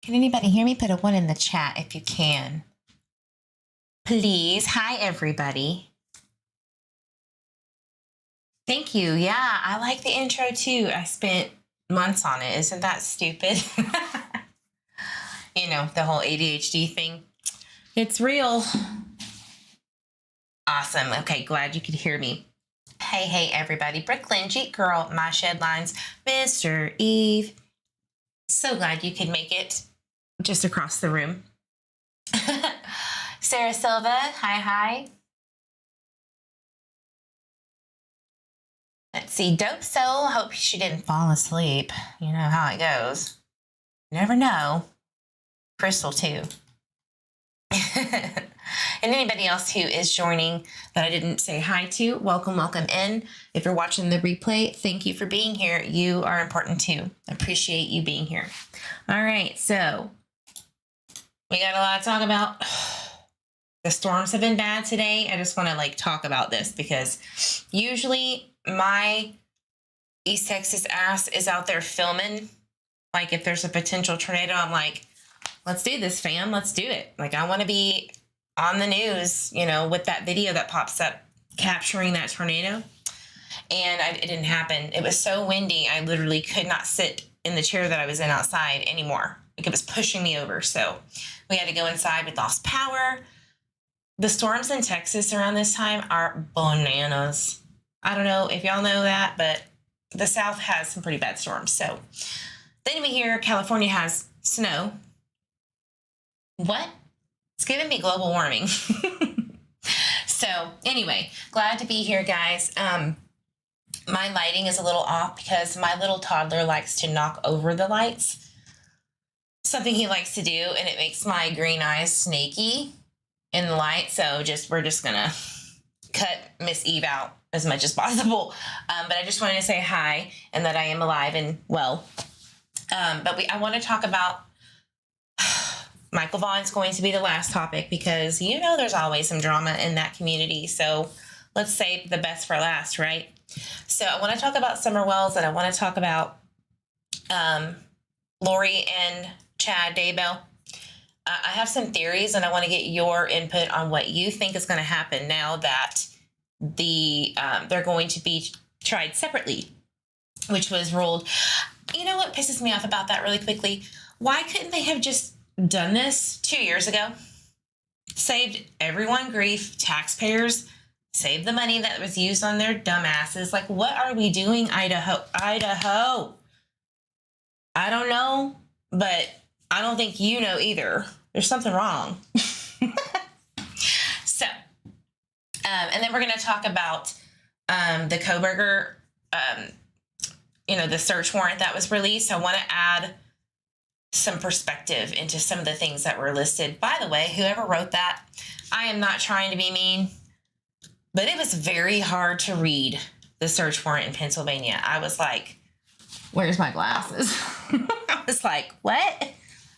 Can anybody hear me? Put a 1 in the chat if you can. Please. Hi, everybody. Thank you. Yeah, I like the intro too. I spent months on it. Isn't that stupid? You know, the whole ADHD thing. It's real. Awesome. Okay, glad you could hear me. Hey, everybody. Brooklyn, Jeep Girl, My Shed Lines, Mr. Eve. So glad you could make it just across the room. Sarah Silva, hi. Let's see, Dope Soul, hope she didn't fall asleep. You know how it goes. You never know. Crystal, too. And anybody else who is joining that I didn't say hi to, welcome in. If you're watching the replay, thank you for being here. You are important, too. I appreciate you being here. All right, so we got a lot to talk about. The storms have been bad today. I just want to talk about this because usually my East Texas ass is out there filming. Like if there's a potential tornado, I'm like, let's do this, fam. Let's do it. Like I want to be on the news, you know, with that video that pops up capturing that tornado. And it didn't happen. It was so windy. I literally could not sit in the chair that I was in outside anymore. Like it was pushing me over. So we had to go inside. We lost power. The storms in Texas around this time are bananas. I don't know if y'all know that, but the South has some pretty bad storms. So then we hear California has snow. What? It's giving me global warming. So anyway, glad to be here, guys. My lighting is a little off because my little toddler likes to knock over the lights. Something he likes to do, and it makes my green eyes snaky in the light. So we're just gonna cut Miss Eve out as much as possible. But I just wanted to say hi and that I am alive and well. I want to talk about Michael Vaughan's going to be the last topic because you know there's always some drama in that community. So let's save the best for last, right? So I want to talk about Summer Wells and I want to talk about Lori and Chad Daybell. I have some theories and I want to get your input on what you think is going to happen now that they're going to be tried separately, which was ruled. You know what pisses me off about that really quickly? Why couldn't they have just done this 2 years ago? Saved everyone grief, taxpayers, saved the money that was used on their dumbasses. Like, what are we doing, Idaho? I don't know, but I don't think you know either. There's something wrong. So, and then we're going to talk about the Kohberger, the search warrant that was released. I want to add some perspective into some of the things that were listed. By the way, whoever wrote that, I am not trying to be mean, but it was very hard to read the search warrant in Pennsylvania. I was like, where's my glasses? I was like, what?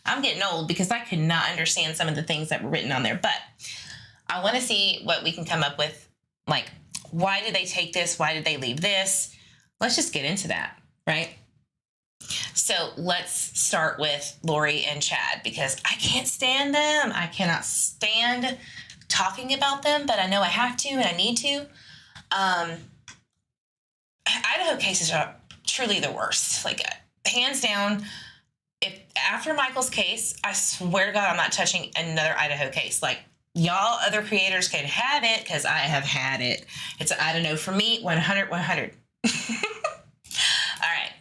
I'm getting old because I could not understand some of the things that were written on there, but I want to see what we can come up with. Like, why did they take this? Why did they leave this? Let's just get into that, right? So let's start with Lori and Chad because I can't stand them. I cannot stand talking about them, but I know I have to and I need to. Idaho cases are truly the worst. Like, hands down, if after Michael's case, I swear to God, I'm not touching another Idaho case. Like, y'all other creators can have it because I have had it. It's I don't know for me, 100. All right.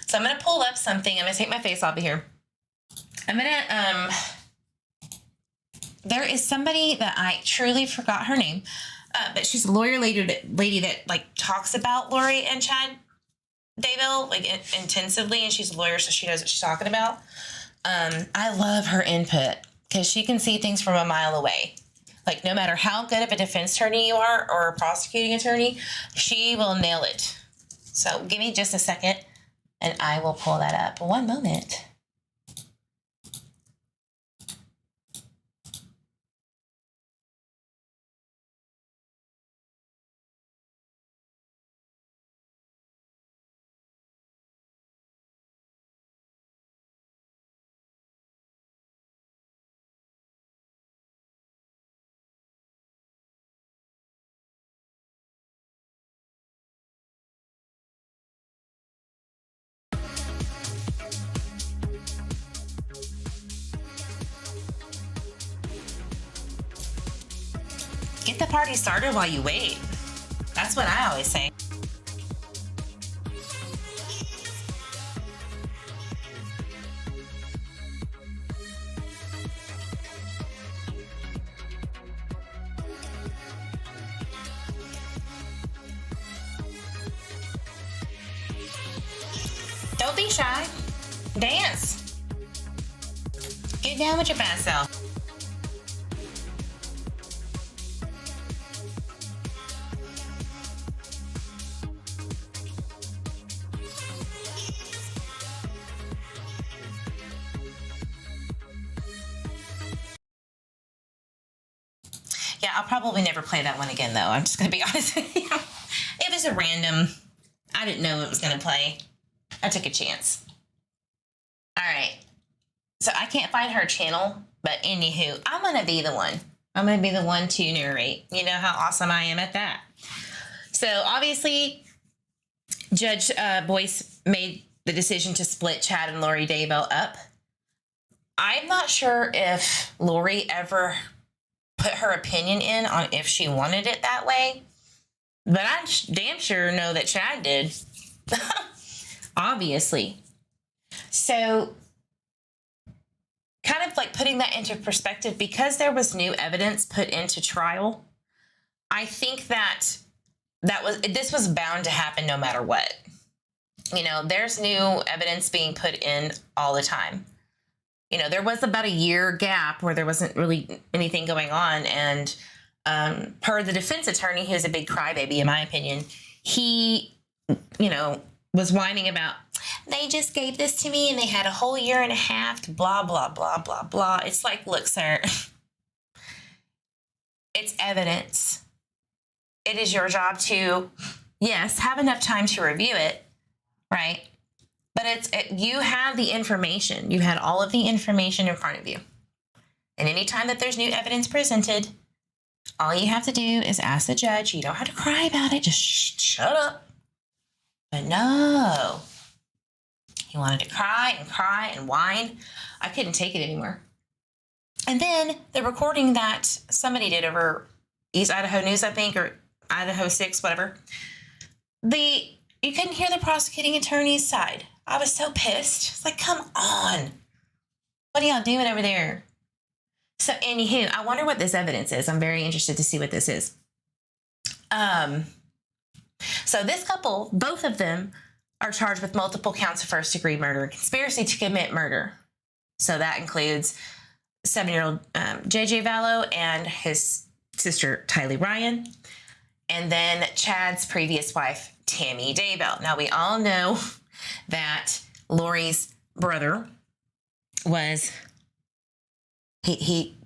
So I'm going to pull up something. I'm going to take my face off of here. I'm going to, there is somebody that I truly forgot her name, but she's a lawyer lady that talks about Lori and Chad Daybell intensively, and she's a lawyer, so she knows what she's talking about. I love her input because she can see things from a mile away. Like, no matter how good of a defense attorney you are or a prosecuting attorney, she will nail it. So give me just a second and I will pull that up. One moment. the party started while you wait. That's what I always say. Don't be shy. Dance. Get down with your best self. Yeah, I'll probably never play that one again, though. I'm just going to be honest with you. It was a random. I didn't know it was going to play. I took a chance. All right. So I can't find her channel, but anywho, I'm going to be the one. I'm going to be the one to narrate. You know how awesome I am at that. So obviously, Judge Boyce made the decision to split Chad and Lori Daybell up. I'm not sure if Lori ever put her opinion in on if she wanted it that way, but I damn sure know that Chad did. Obviously. So kind of like putting that into perspective, because there was new evidence put into trial, I think that this was bound to happen no matter what. You know, there's new evidence being put in all the time. You know, there was about a year gap where there wasn't really anything going on. And per the defense attorney, who's a big crybaby, in my opinion, he, you know, was whining about, they just gave this to me and they had a whole year and a half to blah, blah, blah, blah, blah. It's like, look, sir, it's evidence. It is your job to, yes, have enough time to review it, right? But you have the information. You had all of the information in front of you. And anytime that there's new evidence presented, all you have to do is ask the judge. You don't have to cry about it. Just shut up. But no. He wanted to cry and whine. I couldn't take it anymore. And then the recording that somebody did over East Idaho News, I think, or Idaho 6, whatever. You couldn't hear the prosecuting attorney's side. I was so pissed. It's like, come on. What are y'all doing over there? So anywho, I wonder what this evidence is. I'm very interested to see what this is. So this couple, both of them, are charged with multiple counts of first-degree murder and conspiracy to commit murder. So that includes 7-year-old J.J. Vallow and his sister, Tylee Ryan, and then Chad's previous wife, Tammy Daybell. Now, we all know that Lori's brother was, he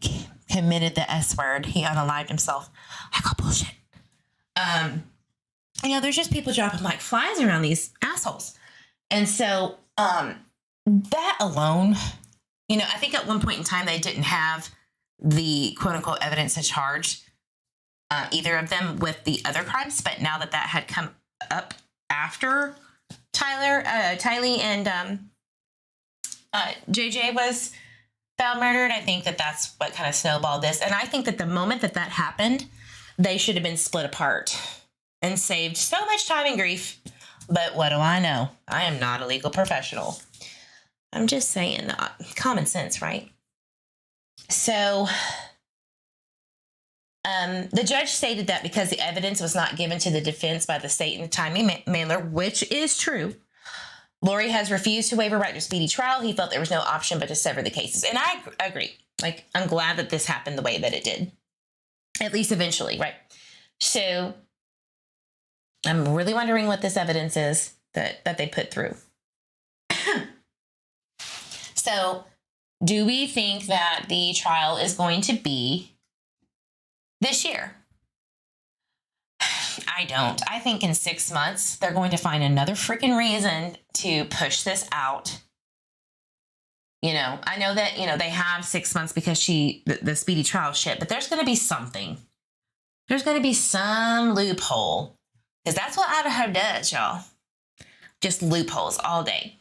committed the S word. He unalived himself. I call bullshit. You know, there's just people dropping like flies around these assholes. And so that alone, you know, I think at one point in time they didn't have the quote unquote evidence to charge either of them with the other crimes. But now that had come up after Tylee and JJ was found murdered, I think that's what kind of snowballed this. And I think that the moment that happened, they should have been split apart and saved so much time and grief. But what do I know? I am not a legal professional. I'm just saying, common sense, right? So the judge stated that because the evidence was not given to the defense by the state in a timely manner, which is true, Lori has refused to waive her right to speedy trial. He felt there was no option but to sever the cases. And I agree. Like, I'm glad that this happened the way that it did, at least eventually, right? So I'm really wondering what this evidence is that they put through. So do we think that the trial is going to be this year? I don't. I think in 6 months, they're going to find another freaking reason to push this out. You know, I know that, you know, they have 6 months because the speedy trial shit, but there's going to be something. There's going to be some loophole. Because that's what Idaho does, y'all. Just loopholes all day.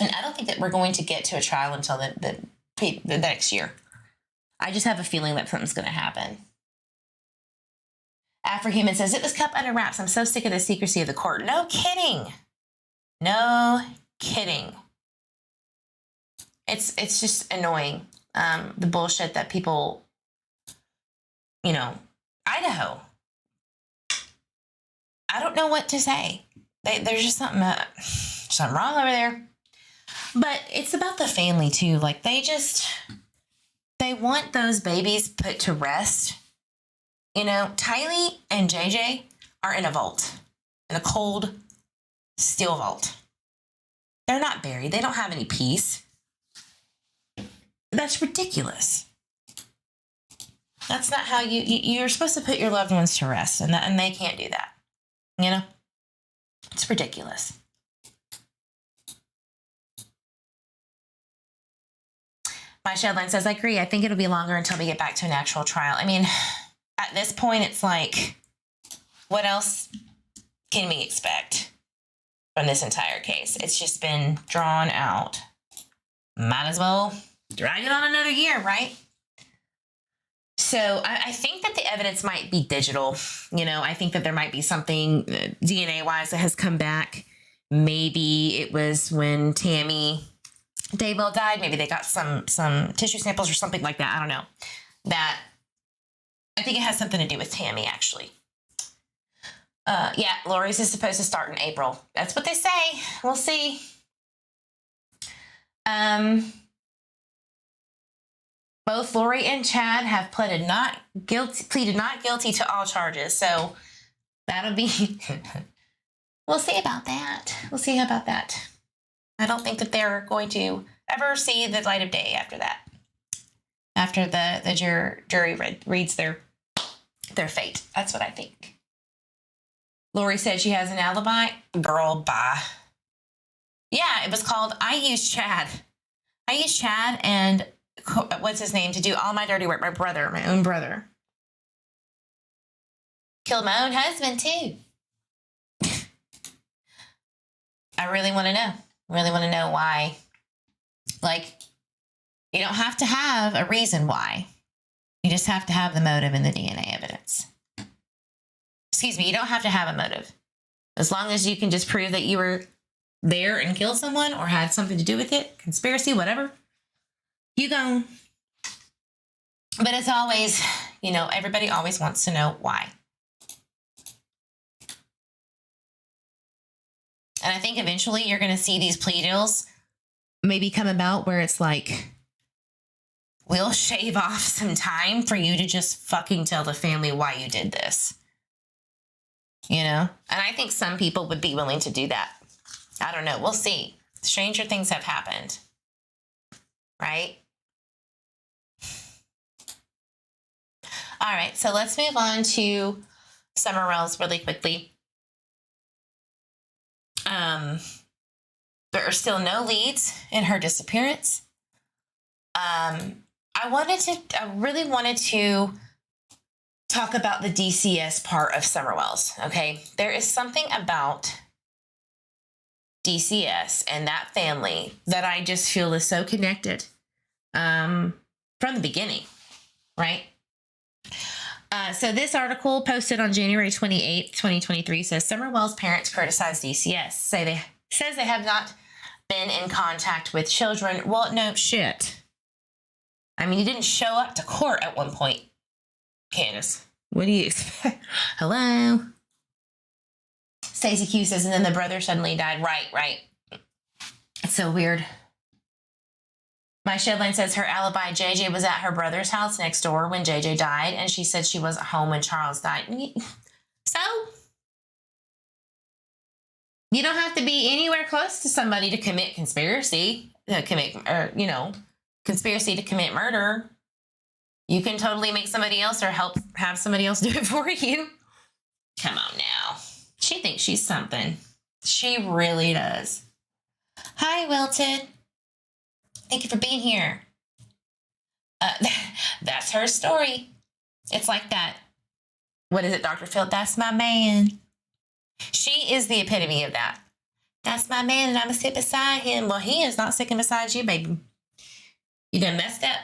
And I don't think that we're going to get to a trial until the next year. I just have a feeling that something's going to happen. Afrohuman says, it was kept under wraps. I'm so sick of the secrecy of the court. No kidding. No kidding. It's just annoying. The bullshit that people, Idaho. I don't know what to say. There's just something wrong over there. But it's about the family too. Like they want those babies put to rest. Tylee and JJ are in a vault, in a cold steel vault. They're not buried. They don't have any peace. That's ridiculous. That's not how you're supposed to put your loved ones to rest, and they can't do that. It's ridiculous. My Shedline says, I agree. I think it'll be longer until we get back to an actual trial. I mean, at this point, it's like, what else can we expect from this entire case? It's just been drawn out. Might as well drag it on another year, right? So I think that the evidence might be digital. I think that there might be something DNA-wise that has come back. Maybe it was when Tammy Daybell died. Maybe they got some tissue samples or something like that. I don't know. That I think it has something to do with Tammy, actually. Yeah, Lori's is supposed to start in April. That's what they say. We'll see. Both Lori and Chad have pleaded not guilty to all charges. So that'll be, we'll see about that. We'll see about that. I don't think that they're going to ever see the light of day after that. After the jury reads their fate. That's what I think. Lori said she has an alibi. Girl, bye. Yeah, it was called I Used Chad and what's his name to do all my dirty work. My own brother. Killed my own husband too. I really want to know. Why. Like, you don't have to have a reason why. You just have to have the motive and the DNA evidence. Excuse me, you don't have to have a motive. As long as you can just prove that you were there and killed someone or had something to do with it, conspiracy, whatever, you go. But it's always, everybody always wants to know why. And I think eventually you're going to see these plea deals maybe come about where it's like, we'll shave off some time for you to just fucking tell the family why you did this. And I think some people would be willing to do that. I don't know. We'll see. Stranger things have happened. Right? All right. So let's move on to Summer Wells really quickly. There are still no leads in her disappearance. I really wanted to talk about the DCS part of Summer Wells. Okay. There is something about DCS and that family that I just feel is so connected, from the beginning. Right. So this article posted on January 28th, 2023 says Summer Wells' parents criticized DCS. Says they have not been in contact with children. Well, no shit. I mean, he didn't show up to court at one point. Candace, what do you expect? Hello? Stacey Q says, and then the brother suddenly died. Right. It's so weird. My Shedline says her alibi, JJ was at her brother's house next door when JJ died, and she said she wasn't home when Charles died. So, you don't have to be anywhere close to somebody to commit conspiracy to commit murder. You can totally make somebody else or have somebody else do it for you. Come on now. She thinks she's something. She really does. Hi, Wilton. Thank you for being here. That's her story. It's like that. What is it, Dr. Phil? That's my man. She is the epitome of that. That's my man, and I'm going to sit beside him. Well, he is not sitting beside you, baby. You done messed up.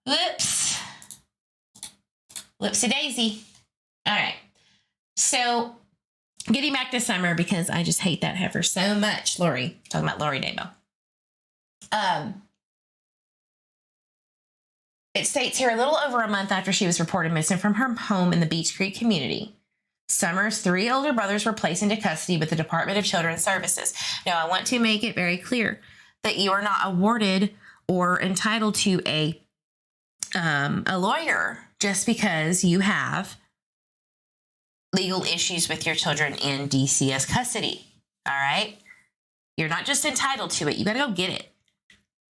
Whoops. Whoopsie daisy. All right. So getting back to Summer, because I just hate that heifer so much. Lori, talking about Lori Daybell. It states here, a little over a month after she was reported missing from her home in the Beach Creek community, Summer's 3 older brothers were placed into custody with the Department of Children's Services. Now, I want to make it very clear that you are not awarded or entitled to a lawyer just because you have legal issues with your children in DCS custody. All right? You're not just entitled to it. You got to go get it.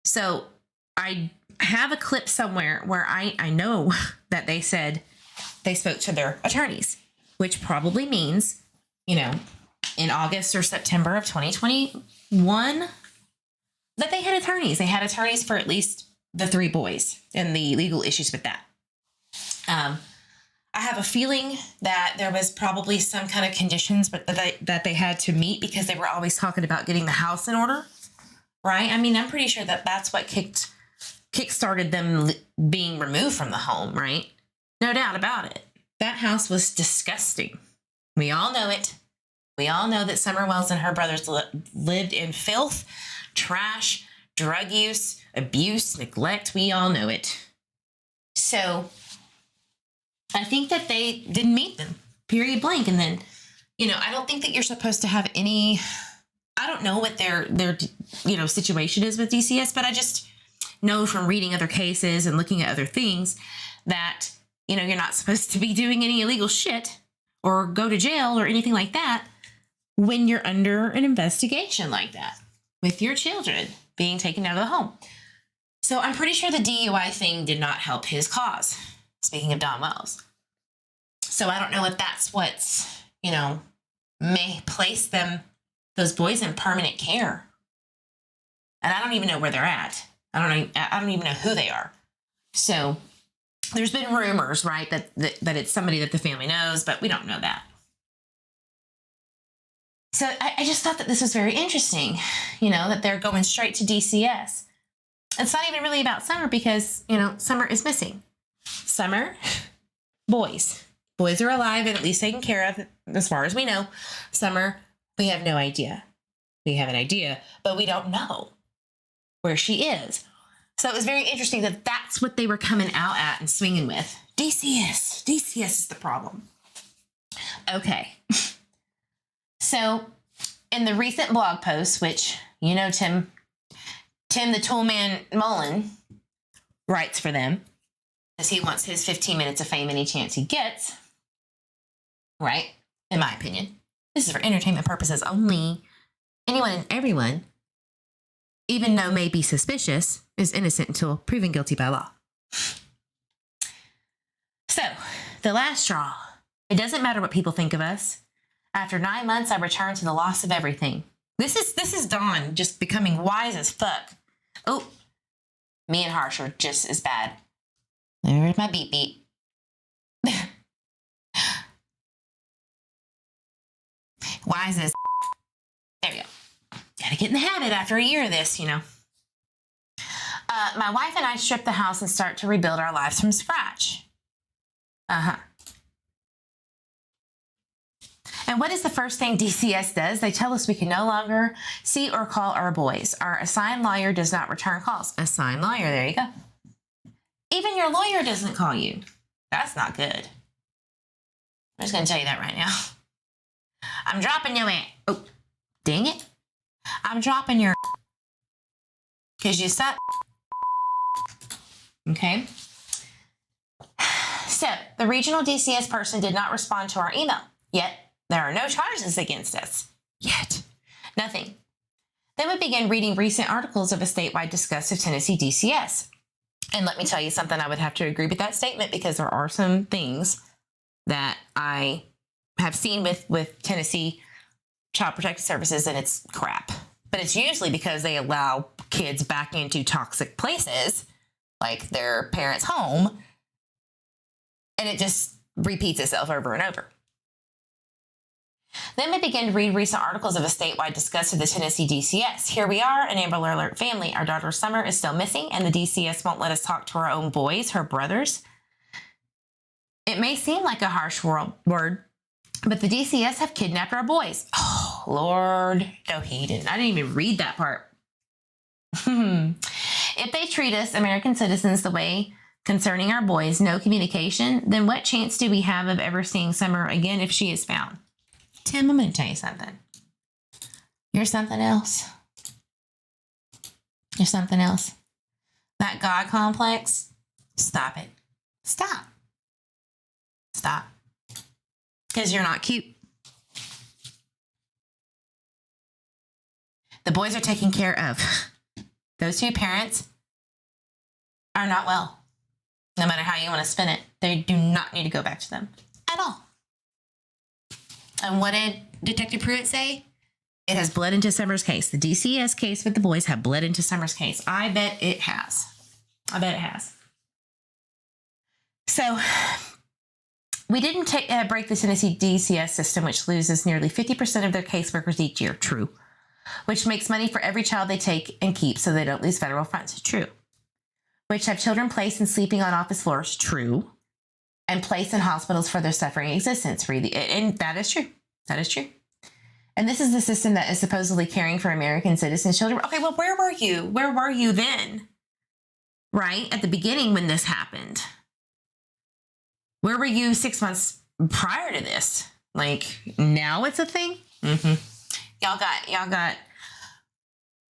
So I have a clip somewhere where I know that they said they spoke to their attorneys, which probably means, in August or September of 2021, that they had attorneys. They had attorneys for at least the 3 boys and the legal issues with that. I have a feeling that there was probably some kind of conditions that they had to meet because they were always talking about getting the house in order, right? I mean, I'm pretty sure that that's what kickstarted them being removed from the home, right? No doubt about it. That house was disgusting. We all know it. We all know that Summer Wells and her brothers lived in filth, trash, drug use, abuse, neglect. We all know it. So I think that they didn't meet them, period blank. And then, I don't think that you're supposed to have any, I don't know what their situation is with DCS, but I just know from reading other cases and looking at other things that, you're not supposed to be doing any illegal shit or go to jail or anything like that when you're under an investigation like that with your children being taken out of the home. So I'm pretty sure the DUI thing did not help his cause. Speaking of Don Wells. So I don't know if that's what's, may place those boys in permanent care. And I don't even know where they're at. I don't even know who they are. So there's been rumors, right, that it's somebody that the family knows, but we don't know that. So I just thought that this was very interesting, that they're going straight to DCS. It's not even really about Summer because, Summer is missing. Summer, boys are alive and at least taken care of as far as we know. Summer, we have no idea. We have an idea, but we don't know where she is. So it was very interesting that that's what they were coming out at and swinging with. DCS is the problem. Okay. So in the recent blog post, which, Tim the Toolman Mullen writes for them, because he wants his 15 minutes of fame any chance he gets, right? In my opinion. This is for entertainment purposes only. Anyone and everyone, even though may be suspicious, is innocent until proven guilty by law. So, the last straw. It doesn't matter what people think of us. After 9 months, I returned to the loss of everything. This is Dawn just becoming wise as fuck. Oh, me and Harsh are just as bad. There's my beep beep. Wise as there you go. Gotta get in the habit after a year of this, My wife and I stripped the house and start to rebuild our lives from scratch. And what is the first thing DCS does? They tell us we can no longer see or call our boys. Our assigned lawyer does not return calls. Assigned lawyer, there you go. Even your lawyer doesn't call you. That's not good. I'm just going to tell you that right now. I'm dropping your man. Oh, dang it. I'm dropping your because you suck. Okay. So, the regional DCS person did not respond to our email. Yet, there are no charges against us. Yet. Nothing. Then we began reading recent articles of a statewide disgust of Tennessee DCS. And let me tell you something, I would have to agree with that statement because there are some things that I have seen with Tennessee Child Protective Services, and it's crap. But it's usually because they allow kids back into toxic places, like their parents' home, and it just repeats itself over and over. Then we began to read recent articles of a statewide disgust of the Tennessee DCS. Here we are, an Amber Alert family. Our daughter Summer is still missing, and the DCS won't let us talk to our own boys, her brothers. It may seem like a harsh word, but the DCS have kidnapped our boys. Oh, Lord. No, he didn't. I didn't even read that part. If they treat us, American citizens, the way concerning our boys, no communication, then what chance do we have of ever seeing Summer again if she is found? Tim, I'm going to tell you something. You're something else. You're something else. That God complex, stop it. Stop. Stop. Because you're not cute. The boys are taken care of. Those two parents are not well. No matter how you want to spin it, they do not need to go back to them at all. And what did Detective Pruitt say? It has bled into Summer's case. The DCS case with the boys have bled into Summer's case. I bet it has. I bet it has. So we didn't break the Tennessee DCS system, which loses nearly 50% of their caseworkers each year. True. Which makes money for every child they take and keep so they don't lose federal funds. True. Which have children placed and sleeping on office floors. True. And placed in hospitals for their suffering existence. And that is true. That is true. And this is the system that is supposedly caring for American citizens' children. Okay, well, where were you? Where were you then? Right? At the beginning when this happened. Where were you 6 months prior to this? Like, now it's a thing? Mm-hmm. Y'all got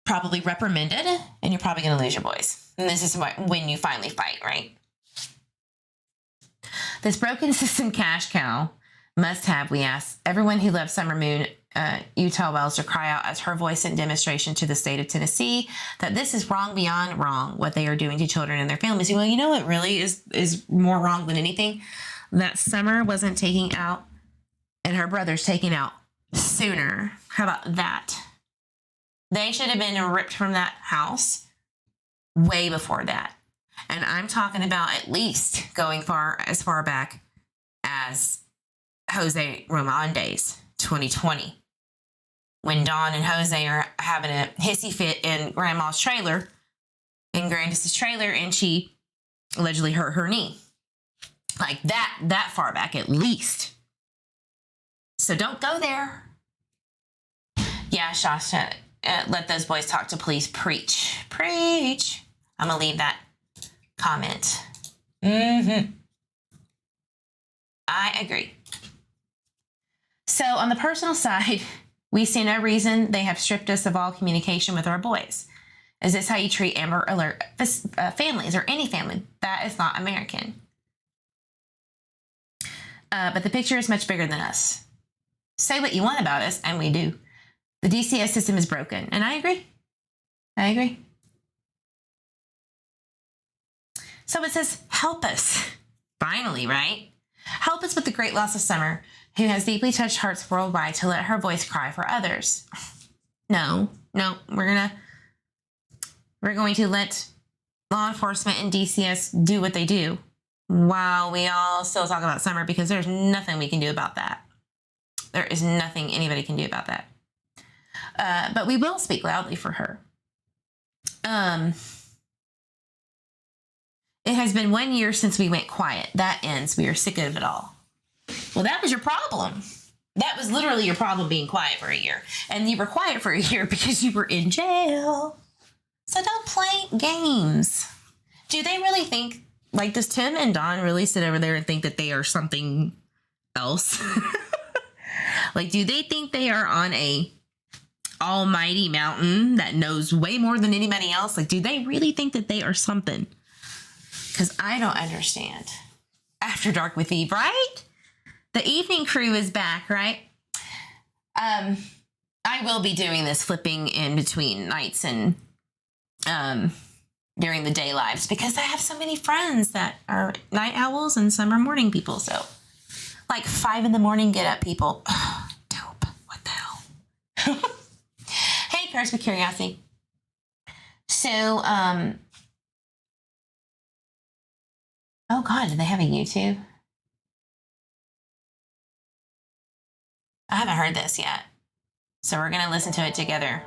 probably reprimanded, and you're probably going to lose your boys. And this is when you finally fight, right? This broken system cash cow must have, we ask, everyone who loves Summer Moon, Utah Wells, to cry out as her voice in demonstration to the state of Tennessee that this is wrong beyond wrong, what they are doing to children and their families. Well, you know what really is more wrong than anything? That Summer wasn't taking out and her brother's taking out sooner. How about that? They should have been ripped from that house way before that. And I'm talking about at least going as far back as Jose Roman days, 2020. When Dawn and Jose are having a hissy fit in Grandma's trailer, in Grandis's trailer, and she allegedly hurt her knee. Like that far back at least. So don't go there. Yeah, Shasha, let those boys talk to police. Preach. Preach. I'm going to leave that comment. Mm-hmm. I agree. So on the personal side, we see no reason they have stripped us of all communication with our boys. Is this how you treat Amber Alert families or any family? That is not American. But the picture is much bigger than us. Say what you want about us, and we do. The DCS system is broken, and I agree. I agree. So it says, help us. Finally, right? Help us with the great loss of Summer, who has deeply touched hearts worldwide, to let her voice cry for others. No, we're going to let law enforcement and DCS do what they do while we all still talk about Summer, because there's nothing we can do about that. There is nothing anybody can do about that. But we will speak loudly for her. It has been 1 year since we went quiet. That ends. We are sick of it all. Well, that was your problem. That was literally your problem, being quiet for a year. And you were quiet for a year because you were in jail. So don't play games. Do they really think, like, does Tim and Dawn really sit over there and think that they are something else? Like, do they think they are on a almighty mountain that knows way more than anybody else? Like, do they really think that they are something? Because I don't understand. After Dark with Eve, right? The evening crew is back, right? I will be doing this flipping in between nights and during the day lives, because I have so many friends that are night owls and some are morning people. So like 5 a.m, get up people. Oh, dope. What the hell? Hey, Paris with Curiosity. So, oh God, do they have a YouTube? I haven't heard this yet. So we're going to listen to it together.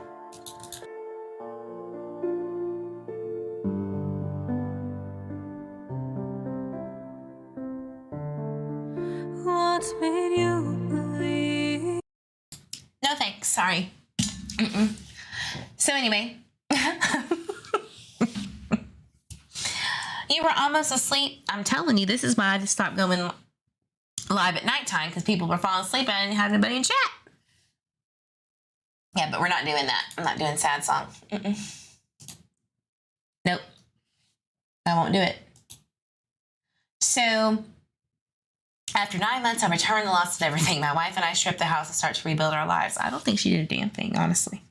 No thanks, sorry. So anyway, you were almost asleep. I'm telling you, this is why I just stopped going live at nighttime, because people were falling asleep and I didn't have anybody in chat. Yeah, but we're not doing that. I'm not doing sad song. Nope. I won't do it. So, after 9 months, I returned the loss of everything. My wife and I stripped the house and started to rebuild our lives. I don't think she did a damn thing, honestly.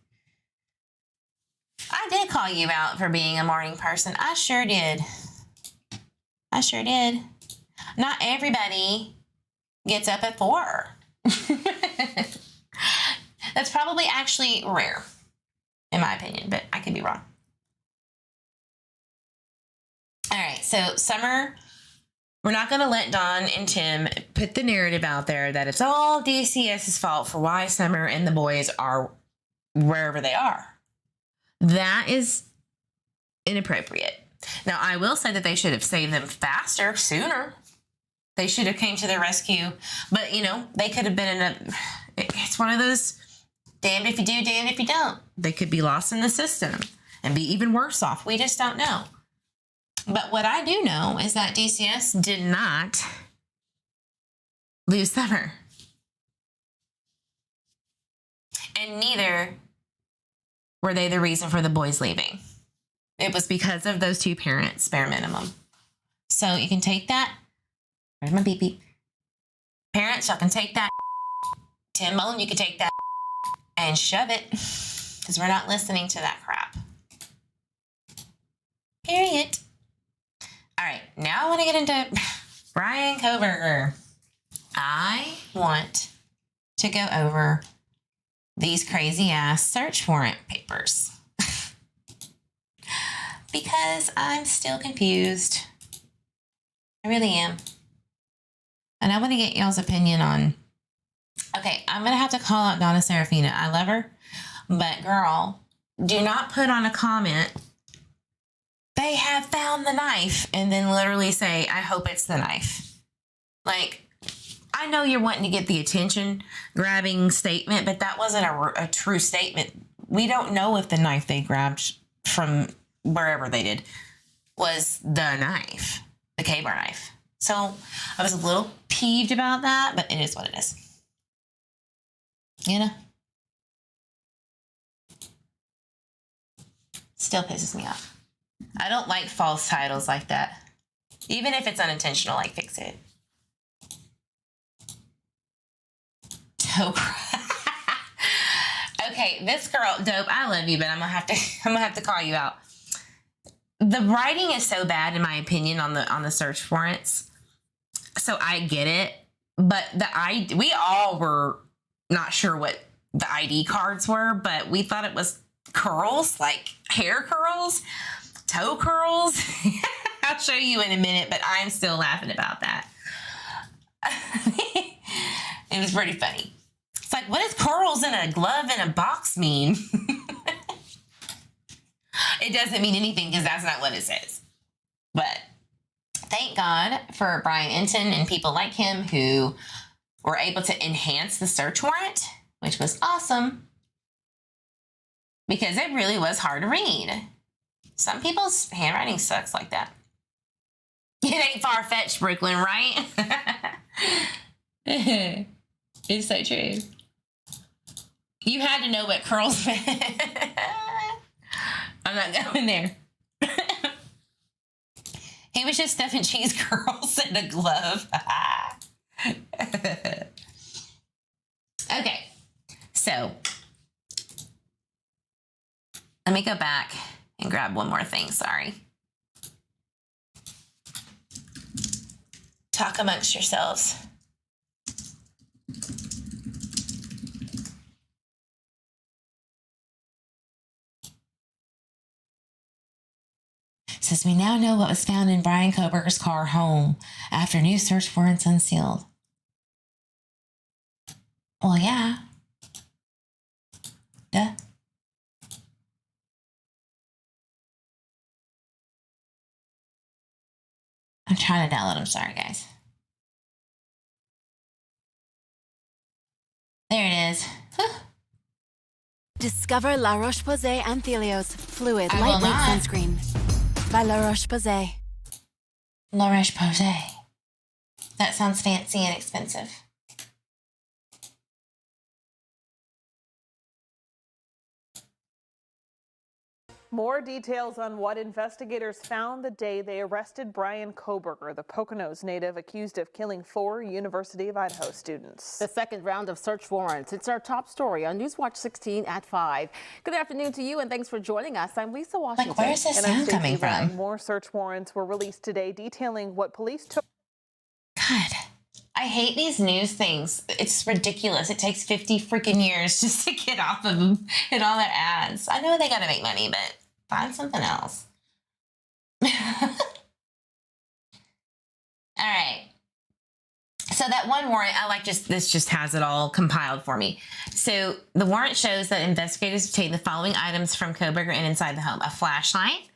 I did call you out for being a morning person. I sure did. I sure did. Not everybody gets up at 4. That's probably actually rare, in my opinion, but I could be wrong. All right, so Summer, we're not going to let Dawn and Tim put the narrative out there that it's all DCS's fault for why Summer and the boys are wherever they are. That is inappropriate. Now, I will say that they should have saved them faster, sooner. They should have came to their rescue. But, you know, they could have been in a... It's one of those damned if you do, damned if you don't. They could be lost in the system and be even worse off. We just don't know. But what I do know is that DCS did not lose Summer. And neither were they the reason for the boys leaving. It was because of those two parents, bare minimum. So you can take that. Where's my beep beep? Parents, y'all can take that. Tim Mullen, you can take that and shove it. Because we're not listening to that crap. Period. All right, now I want to get into Bryan Kohberger. I want to go over these crazy ass search warrant papers because I'm still confused. I really am. And I want to get y'all's opinion on. Okay, I'm going to have to call out Donna Serafina. I love her, but girl, do not put on a comment, "They have found the knife," and then literally say, "I hope it's the knife." Like, I know you're wanting to get the attention-grabbing statement, but that wasn't a true statement. We don't know if the knife they grabbed from wherever they did was the knife, the K-bar knife. So I was a little peeved about that, but it is what it is. You know? Still pisses me off. I don't like false titles like that. Even if it's unintentional, like, fix it. Okay, this girl, Dope, I love you, but I'm gonna have to call you out. The writing is so bad, in my opinion, on the search warrants. So I get it, but we all were not sure what the ID cards were, but we thought it was curls, like hair curls, toe curls. I'll show you in a minute, but I'm still laughing about that. It was pretty funny. It's like, what does curls in a glove in a box mean? It doesn't mean anything because that's not what it says. But thank God for Brian Enton and people like him who were able to enhance the search warrant, which was awesome because it really was hard to read. Some people's handwriting sucks like that. It ain't far-fetched, Brooklyn, right? It's so true. You had to know what curls meant. I'm not going there. He was just stuffing cheese curls in a glove. Okay, so let me go back and grab one more thing. Sorry. Talk amongst yourselves. Says, we now know what was found in Bryan Kohberger's car home after new search warrants unsealed. Well, yeah. Duh. I'm trying to download. I'm sorry, guys. Discover La Roche-Posay Anthelios Fluid I will Lightweight not. Sunscreen by La Roche-Posay. La Roche-Posay. That sounds fancy and expensive. More details on what investigators found the day they arrested Bryan Kohberger, the Poconos native accused of killing 4 University of Idaho students. The second round of search warrants. It's our top story on Newswatch 16 at 5. Good afternoon to you, and thanks for joining us. I'm Lisa Washington. Like, where's this And I'm sound coming Stacey Brown. from? More search warrants were released today detailing what police took. God, I hate these news things. It's ridiculous. It takes 50 freaking years just to get off of them and all their ads. I know they got to make money, but find something else. All right. So that one warrant, I like this just has it all compiled for me. So the warrant shows that investigators obtained the following items from Kohberger and inside the home: a flashlight,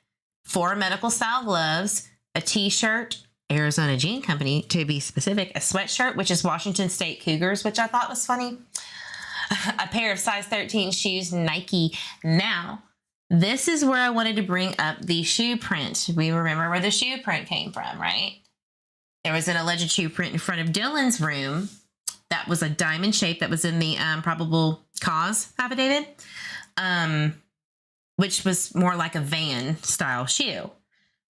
4 medical style gloves, a t-shirt, Arizona Jean Company to be specific, a sweatshirt, which is Washington State Cougars, which I thought was funny, a pair of size 13 shoes, Nike. Now, this is where I wanted to bring up the shoe print. We remember where the shoe print came from, right? There was an alleged shoe print in front of Dylan's room that was a diamond shape that was in the probable cause affidavit, which was more like a Van style shoe.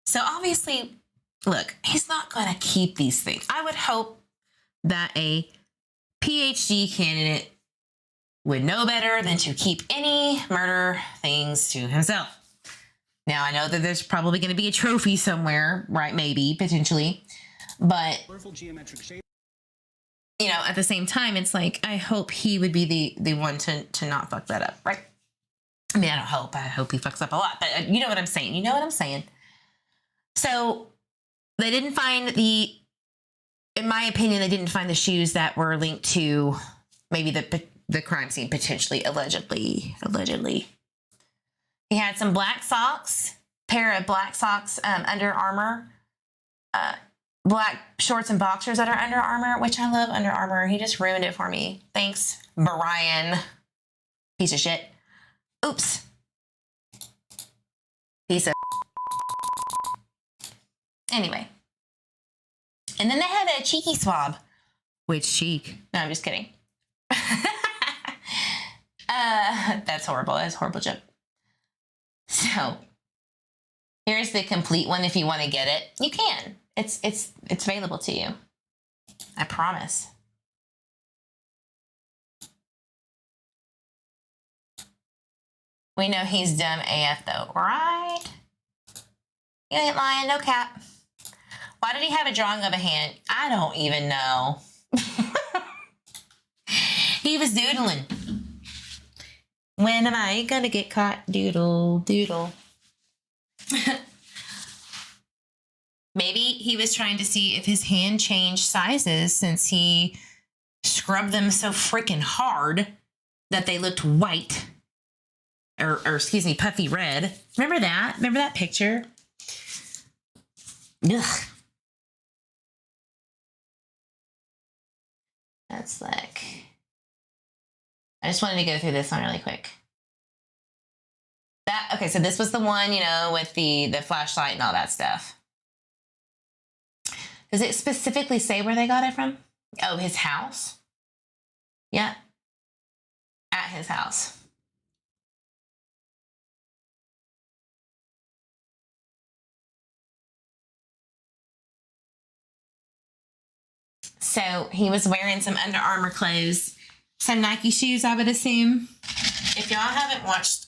So obviously, look, he's not going to keep these things. I would hope that a PhD candidate would know better than to keep any murder things to himself. Now, I know that there's probably going to be a trophy somewhere, right? Maybe, potentially. But, you know, at the same time, it's like, I hope he would be the one to not fuck that up, right? I mean, I don't hope. I hope he fucks up a lot. But you know what I'm saying. You know what I'm saying. So they didn't find in my opinion, they didn't find the shoes that were linked to maybe the crime scene, potentially, allegedly. He had some black socks, pair of black socks, Under Armour, black shorts and boxers that are Under Armour, which I love Under Armour. He just ruined it for me. Thanks, Bryan. Piece of shit. Oops. Piece of. Anyway. And then they have a cheeky swab. Which cheek? No, I'm just kidding. That's horrible. That's a horrible joke. So, here's the complete one. If you want to get it, you can. It's available to you. I promise. We know he's dumb AF though, right? You ain't lying, no cap. Why did he have a drawing of a hand? I don't even know. He was doodling. When am I gonna get caught? Doodle, doodle. Maybe he was trying to see if his hand changed sizes since he scrubbed them so freaking hard that they looked white. Or excuse me, puffy red. Remember that? Remember that picture? Ugh. That's like... I just wanted to go through this one really quick. Okay, so this was the one, you know, with the flashlight and all that stuff. Does it specifically say where they got it from? Oh, his house? Yeah. At his house. So he was wearing some Under Armour clothes, some Nike shoes, I would assume. If y'all haven't watched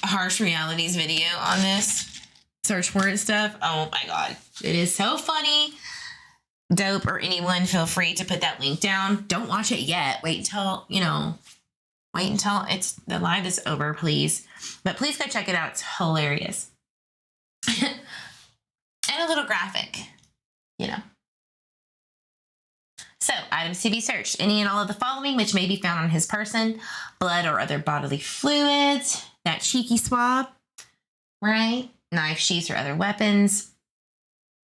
Harsh Reality's video on this search warrant stuff, oh my God, it is so funny. Dope or anyone, feel free to put that link down. Don't watch it yet. Wait until the live is over, please. But please go check it out. It's hilarious. And a little graphic, you know. So, items to be searched. Any and all of the following, which may be found on his person: blood or other bodily fluids, that cheeky swab, right? Knife, sheaths, or other weapons.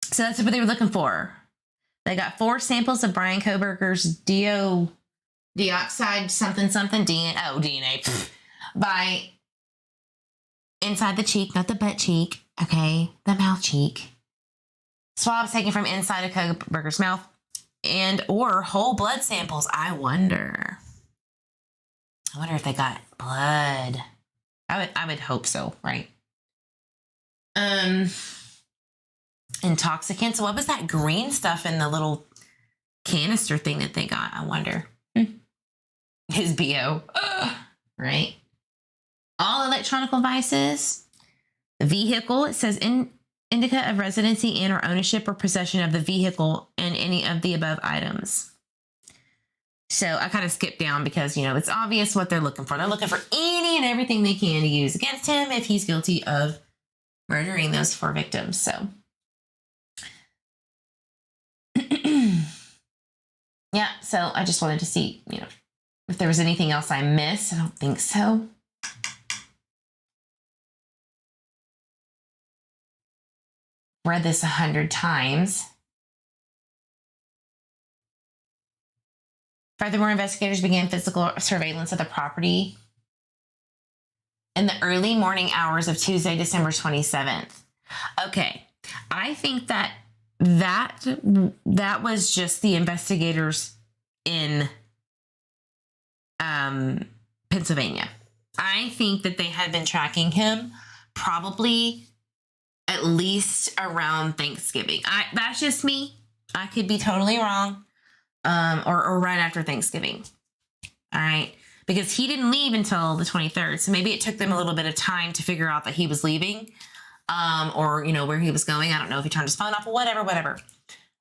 So that's what they were looking for. They got 4 samples of Bryan Kohberger's deoxide something something DNA by inside the cheek, not the butt cheek, okay, the mouth cheek. Swabs taken from inside of Kohberger's mouth and or whole blood samples. I wonder if they got blood. I would hope so, right? Intoxicants. What was that green stuff in the little canister thing that they got? I wonder. His BO. Right? All electronic devices. The vehicle, it says indica of residency and or ownership or possession of the vehicle and any of the above items. So I kind of skipped down because, it's obvious what they're looking for. They're looking for any and everything they can to use against him if he's guilty of murdering those 4 victims. So, yeah, so I just wanted to see, if there was anything else I missed. I don't think so. Read this 100 times. Furthermore, investigators began physical surveillance of the property in the early morning hours of Tuesday, December 27th. Okay, I think that was just the investigators in Pennsylvania. I think that they had been tracking him probably at least around Thanksgiving. That's just me. I could be totally wrong. Or right after Thanksgiving. All right. Because he didn't leave until the 23rd. So maybe it took them a little bit of time to figure out that he was leaving. Or, where he was going. I don't know if he turned his phone off or whatever.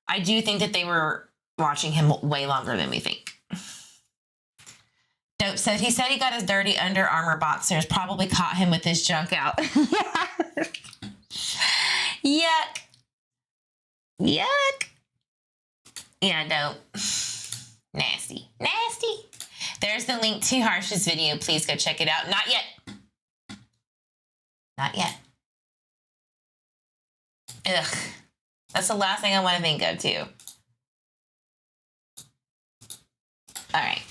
I do think that they were watching him way longer than we think. Dope said he got his dirty Under Armour boxers, probably caught him with his junk out. Yuck. Yeah, dope. Nasty. There's the link to Harsh's video. Please go check it out. Not yet. Ugh. That's the last thing I want to think of, too. All right.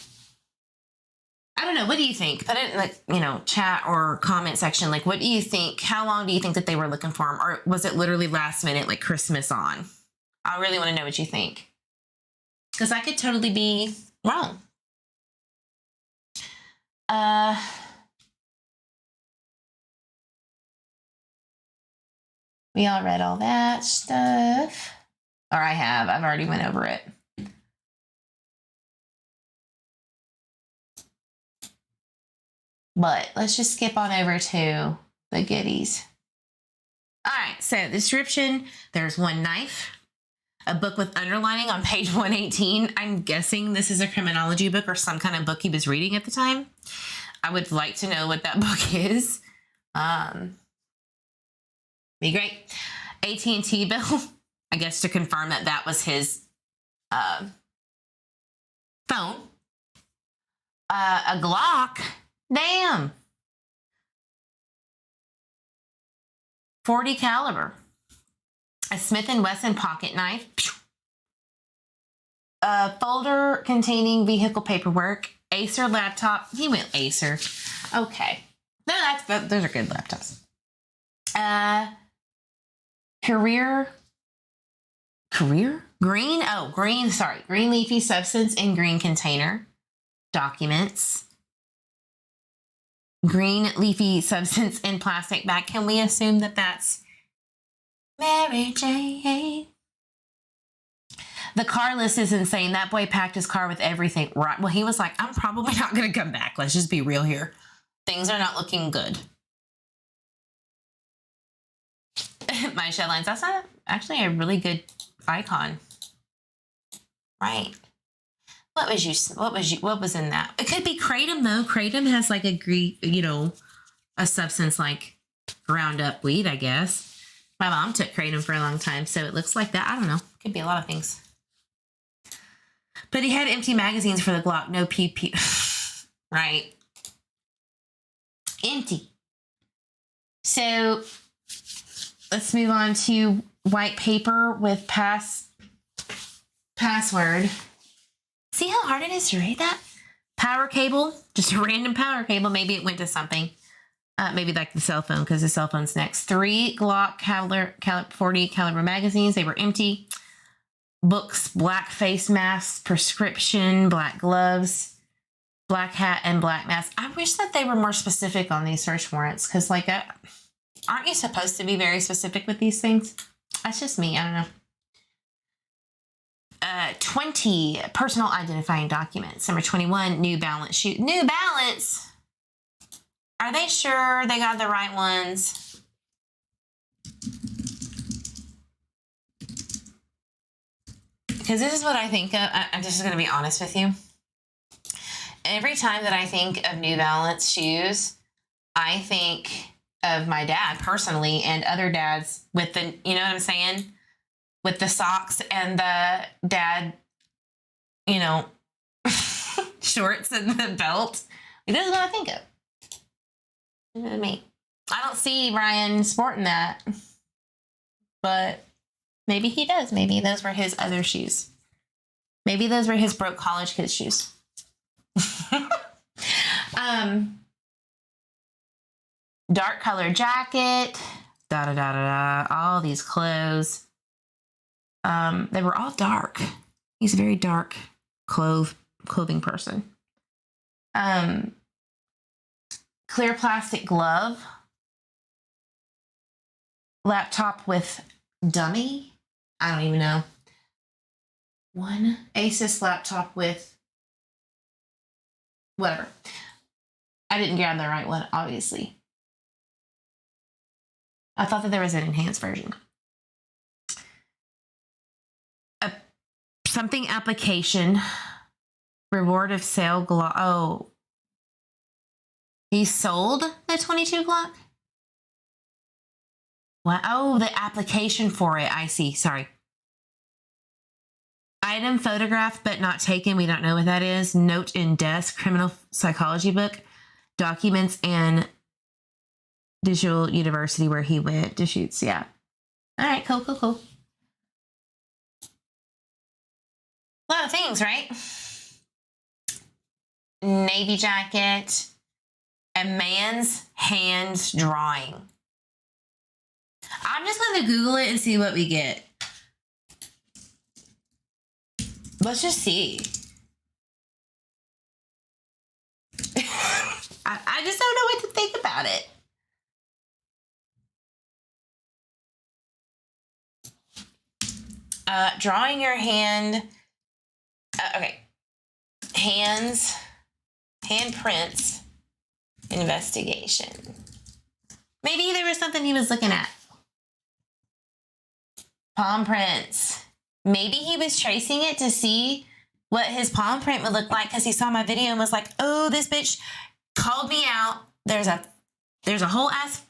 I don't know. What do you think? Put it in the, chat or comment section. Like, what do you think? How long do you think that they were looking for him? Or was it literally last minute, like Christmas on? I really want to know what you think. Because I could totally be wrong. We all read all that stuff. Or I have. I've already went over it. But let's just skip on over to the goodies. All right. So description, there's one knife. A book with underlining on page 118. I'm guessing this is a criminology book or some kind of book he was reading at the time. I would like to know what that book is. Be great. AT&T bill, I guess, to confirm that was his phone. A Glock. Damn. 40 caliber. A Smith & Wesson pocket knife. A folder containing vehicle paperwork. Acer laptop. He went Acer. Okay. No, those are good laptops. Career? Green? Oh, green. Sorry. Green leafy substance in green container. Documents. Green leafy substance in plastic bag. Can we assume that that's Mary Jane? The car list is insane. That boy packed his car with everything. Right. Well, he was like, I'm probably not going to come back. Let's just be real here. Things are not looking good. My Shedlines. That's not actually a really good icon. Right. What was in that? It could be kratom though. Kratom has like a substance like Roundup weed, I guess. My mom took kratom for a long time, so it looks like that. I don't know. Could be a lot of things. But he had empty magazines for the Glock. No PP. Right. Empty. So let's move on to white paper with password. See how hard it is to read that? Power cable, just a random power cable. Maybe it went to something. Maybe like the cell phone, because the cell phone's next. 3 Glock caliber 40 caliber magazines. They were empty. Books, black face masks, prescription, black gloves, black hat, and black mask. I wish that they were more specific on these search warrants, because like, aren't you supposed to be very specific with these things? That's just me. I don't know. 20 personal identifying documents. Number 21, New Balance shoe. New Balance. Are they sure they got the right ones? Because this is what I think of. I'm just going to be honest with you. Every time that I think of New Balance shoes, I think of my dad personally and other dads with the, you know what I'm saying? With the socks and the dad, you know, shorts and the belt. Like, this is what I think of. You know what I mean? I don't see Bryan sporting that, but maybe he does. Maybe those were his other shoes. Maybe those were his broke college kids' shoes. Dark color jacket, all these clothes. They were all dark. He's a very dark clothing person. Clear plastic glove. Laptop with dummy. I don't even know. One Asus laptop with whatever. I didn't grab the right one, obviously. I thought that there was an enhanced version. Something application. Reward of sale Glock. Oh. He sold the 22 Glock? What? Oh, the application for it. I see. Sorry. Item photographed but not taken. We don't know what that is. Note in desk. Criminal psychology book. Documents and Digital University where he went to shoots. Yeah. All right. Cool. A lot of things, right? Navy jacket. A man's hand drawing. I'm just going to Google it and see what we get. Let's just see. I just don't know what to think about it. Drawing your hand. Okay. Handprints. Investigation. Maybe there was something he was looking at. Palm prints. Maybe he was tracing it to see what his palm print would look like because he saw my video and was like, oh, this bitch called me out. There's a whole ass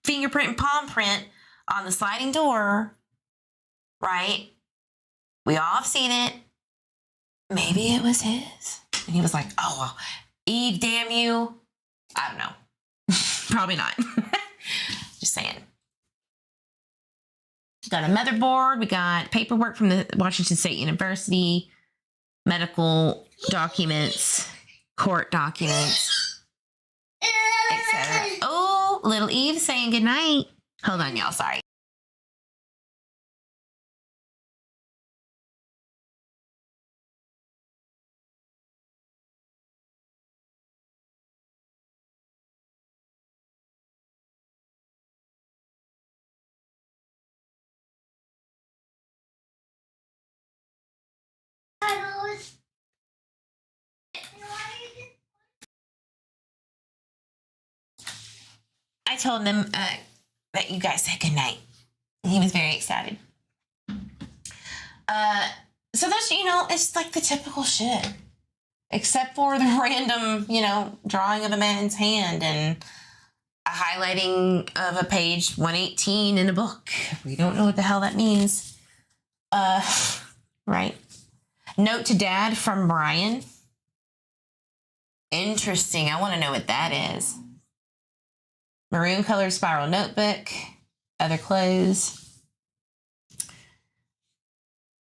fingerprint and palm print on the sliding door. Right? We all have seen it. Maybe it was his. And he was like, oh, well, Eve, damn you. I don't know. Probably not. Just saying. We got a motherboard. We got paperwork from the Washington State University, medical documents, court documents, etc. Oh, little Eve saying goodnight. Hold on, y'all. Sorry. I told him that you guys said goodnight. He was very excited. So that's, it's like the typical shit. Except for the random, drawing of a man's hand and a highlighting of a page 118 in a book. We don't know what the hell that means. Right. Note to dad from Bryan. Interesting. I want to know what that is. Maroon colored spiral notebook. Other clothes.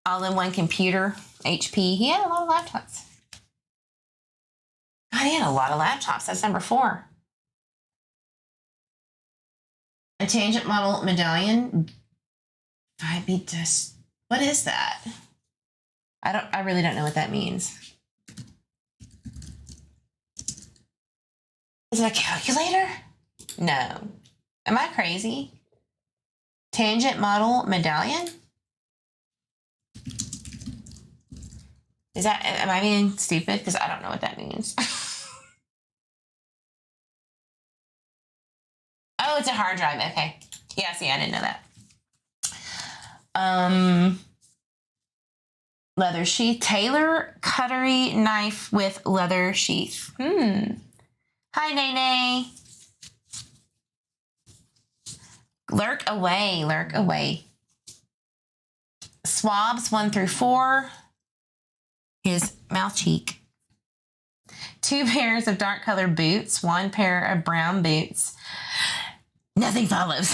All-in-one computer. HP. He had a lot of laptops. God, he had a lot of laptops. That's number 4. A tangent model medallion. 5B just. What is that? I really don't know what that means. Is it a calculator? No. Am I crazy? Tangent model medallion? Is that, am I being stupid? Because I don't know what that means. Oh, it's a hard drive. Okay. Yeah, see, I didn't know that. Leather sheath. Tailor cutlery knife with leather sheath. Hi, Nene. Lurk away. Lurk away. Swabs 1 through 4. His mouth cheek. 2 pairs of dark colored boots. 1 pair of brown boots. Nothing follows.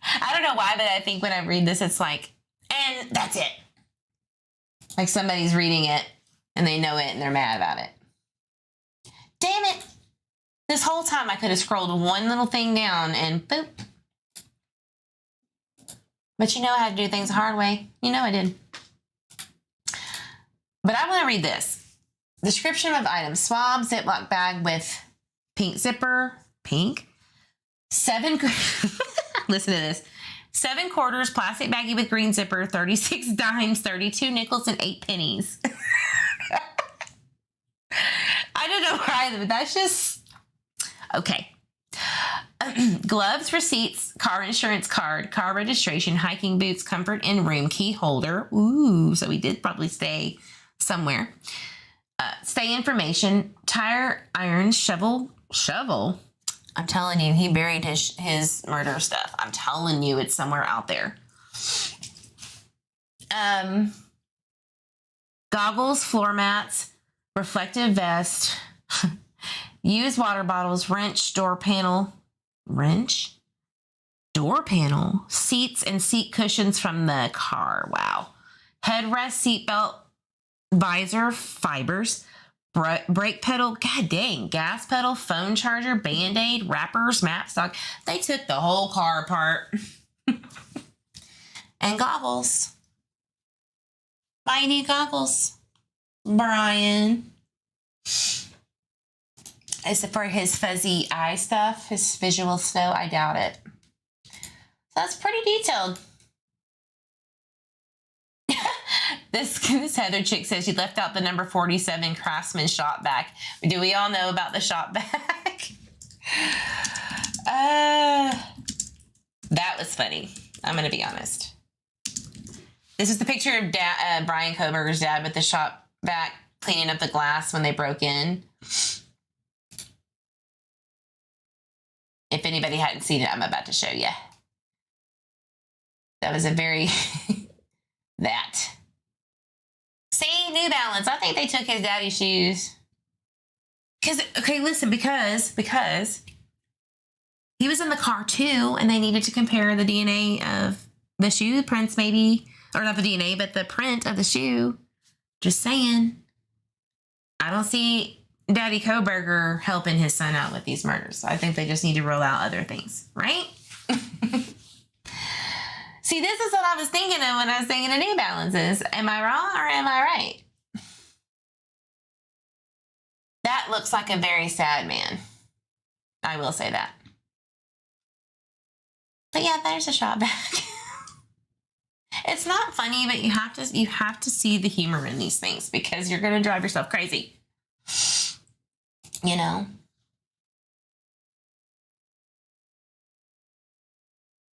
I don't know why, but I think when I read this, it's like, and that's it. Like somebody's reading it and they know it and they're mad about it. Damn it. This whole time I could have scrolled one little thing down and boop. But you know I had to do things the hard way. You know I did. But I want to read this. Description of items. Swab, Ziploc bag with pink zipper. Pink. 7, listen to this. 7 quarters, plastic baggie with green zipper, 36 dimes, 32 nickels, and 8 pennies. I don't know why, but that's just, okay. Gloves, receipts, car insurance card, car registration, hiking boots, comfort and room key holder. Ooh, so we did probably stay somewhere. Stay information, tire irons, shovel. I'm telling you, he buried his murder stuff. I'm telling you, it's somewhere out there. Goggles, floor mats, reflective vest, used water bottles, wrench, door panel, seats and seat cushions from the car. Wow. Headrest, seatbelt, visor, fibers, brake pedal, god dang, gas pedal, phone charger, Band-Aid, wrappers, map stock. They took the whole car apart. And goggles. Why you need goggles, Bryan? Is it for his fuzzy eye stuff, his visual snow? I doubt it. So that's pretty detailed. This Heather chick says she left out the number 47 Craftsman shop vac. Do we all know about the shop vac? That was funny. I'm going to be honest. This is the picture of Bryan Kohberger's dad with the shop vac cleaning up the glass when they broke in. If anybody hadn't seen it, I'm about to show you. That was a very... that. See, New Balance. I think they took his daddy's shoes. Because he was in the car too, and they needed to compare the DNA of the shoe prints, maybe, or not the DNA, but the print of the shoe. Just saying. I don't see Daddy Kohberger helping his son out with these murders. I think they just need to roll out other things, right? See, this is what I was thinking of when I was thinking of New Balances. Am I wrong or am I right? That looks like a very sad man. I will say that. But yeah, there's a shot back. It's not funny, but you have to see the humor in these things because you're going to drive yourself crazy. You know?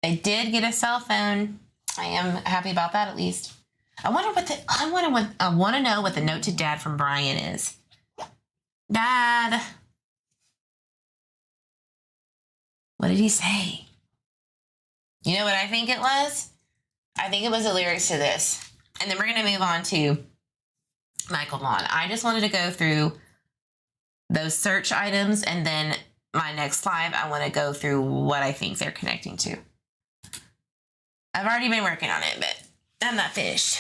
They did get a cell phone. I am happy about that, at least. I want to know what the note to Dad from Bryan is. Dad, what did he say? You know what I think it was? I think it was the lyrics to this. And then we're going to move on to Michael Vaughan. I just wanted to go through those search items, and then my next live, I want to go through what I think they're connecting to. I've already been working on it, but I'm not finished.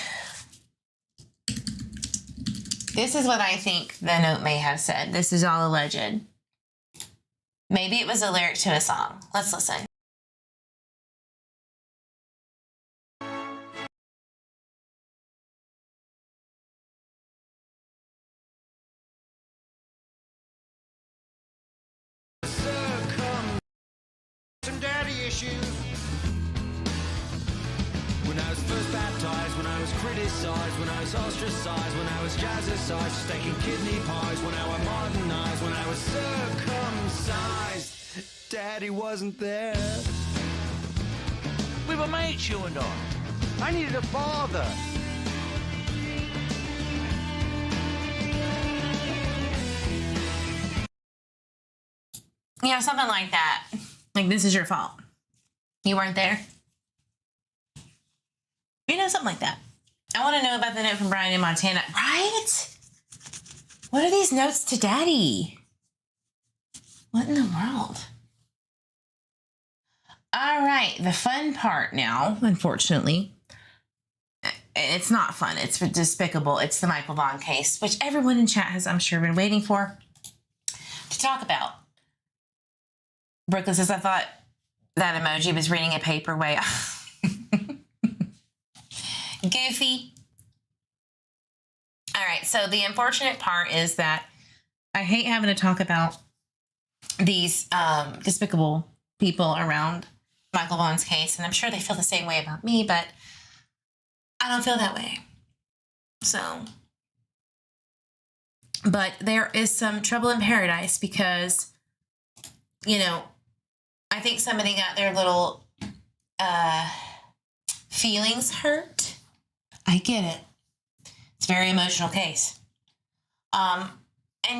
This is what I think the note may have said. This is all alleged. Maybe it was a lyric to a song. Let's listen. Some daddy issues. When I was first baptized, when I was criticized, when I was ostracized, when I was jazzercised, steak and kidney pies, when I was modernized, when I was circumcised, daddy wasn't there. We were mates, you and I needed a father. You know, something like that. Like, this is your fault. You weren't there. You know, something like that. I want to know about the note from Bryan in Montana. Right? What are these notes to Daddy? What in the world? All right. The fun part now, unfortunately. It's not fun. It's despicable. It's the Michael Vaughan case, which everyone in chat has, I'm sure, been waiting for to talk about. Brooklyn says, I thought that emoji was reading a paper way. Goofy. All right, so the unfortunate part is that I hate having to talk about these despicable people around Michael Vaughan's case, and I'm sure they feel the same way about me, but I don't feel that way. So, but there is some trouble in paradise because, you know, I think somebody got their little feelings hurt. I get it. It's a very emotional case. And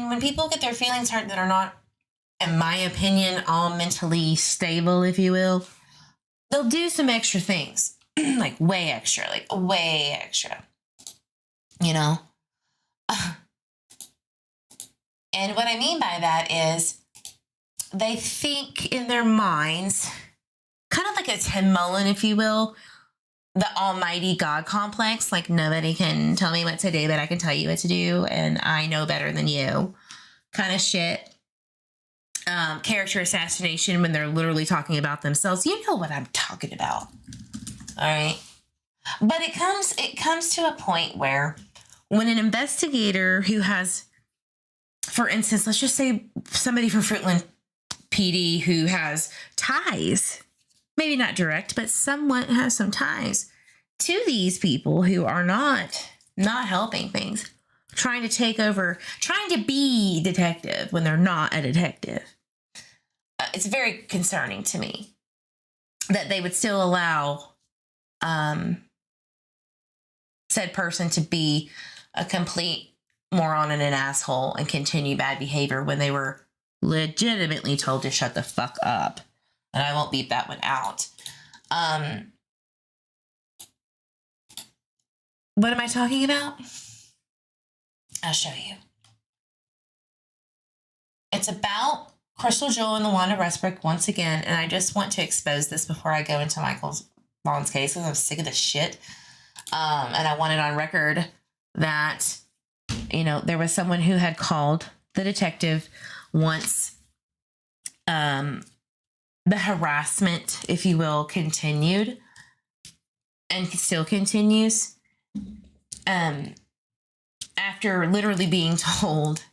when people get their feelings hurt that are not, in my opinion, all mentally stable, if you will, they'll do some extra things. Like way extra. You know? And what I mean by that is they think in their minds, kind of like a Tim Mullen, if you will, the almighty God complex, like nobody can tell me what to do, but I can tell you what to do, and I know better than you kind of shit. Character assassination when they're literally talking about themselves. You know what I'm talking about. All right. But it comes to a point where when an investigator who has, for instance, let's just say somebody from Fruitland PD who has ties, maybe not direct, but somewhat has some ties to these people who are not helping things, trying to take over, trying to be detective when they're not a detective. It's very concerning to me that they would still allow said person to be a complete moron and an asshole and continue bad behavior when they were legitimately told to shut the fuck up. And I won't beep that one out. What am I talking about? I'll show you. It's about Crystal Jewell and LaWanda Westbrook once again, and I just want to expose this before I go into Michael Vaughan's case because I'm sick of this shit. And I want it on record that, you know, there was someone who had called the detective once the harassment, if you will, continued and still continues. After literally being told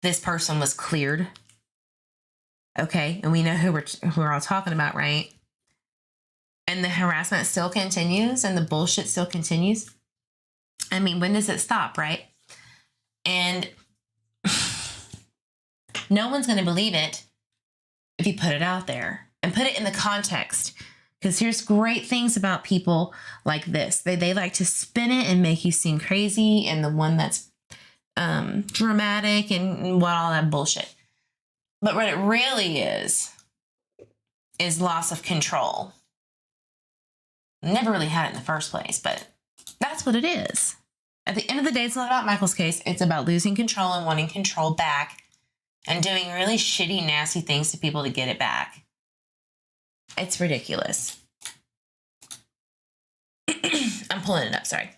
this person was cleared. Okay, and we know who we're all talking about, right? And the harassment still continues and the bullshit still continues. I mean, when does it stop, right? And no one's going to believe it if you put it out there and put it in the context. Because here's great things about people like this. They like to spin it and make you seem crazy and the one that's dramatic and what all that bullshit. But what it really is loss of control. Never really had it in the first place, but that's what it is. At the end of the day, it's not about Michael's case. It's about losing control and wanting control back and doing really shitty, nasty things to people to get it back. It's ridiculous. I'm pulling it up, sorry.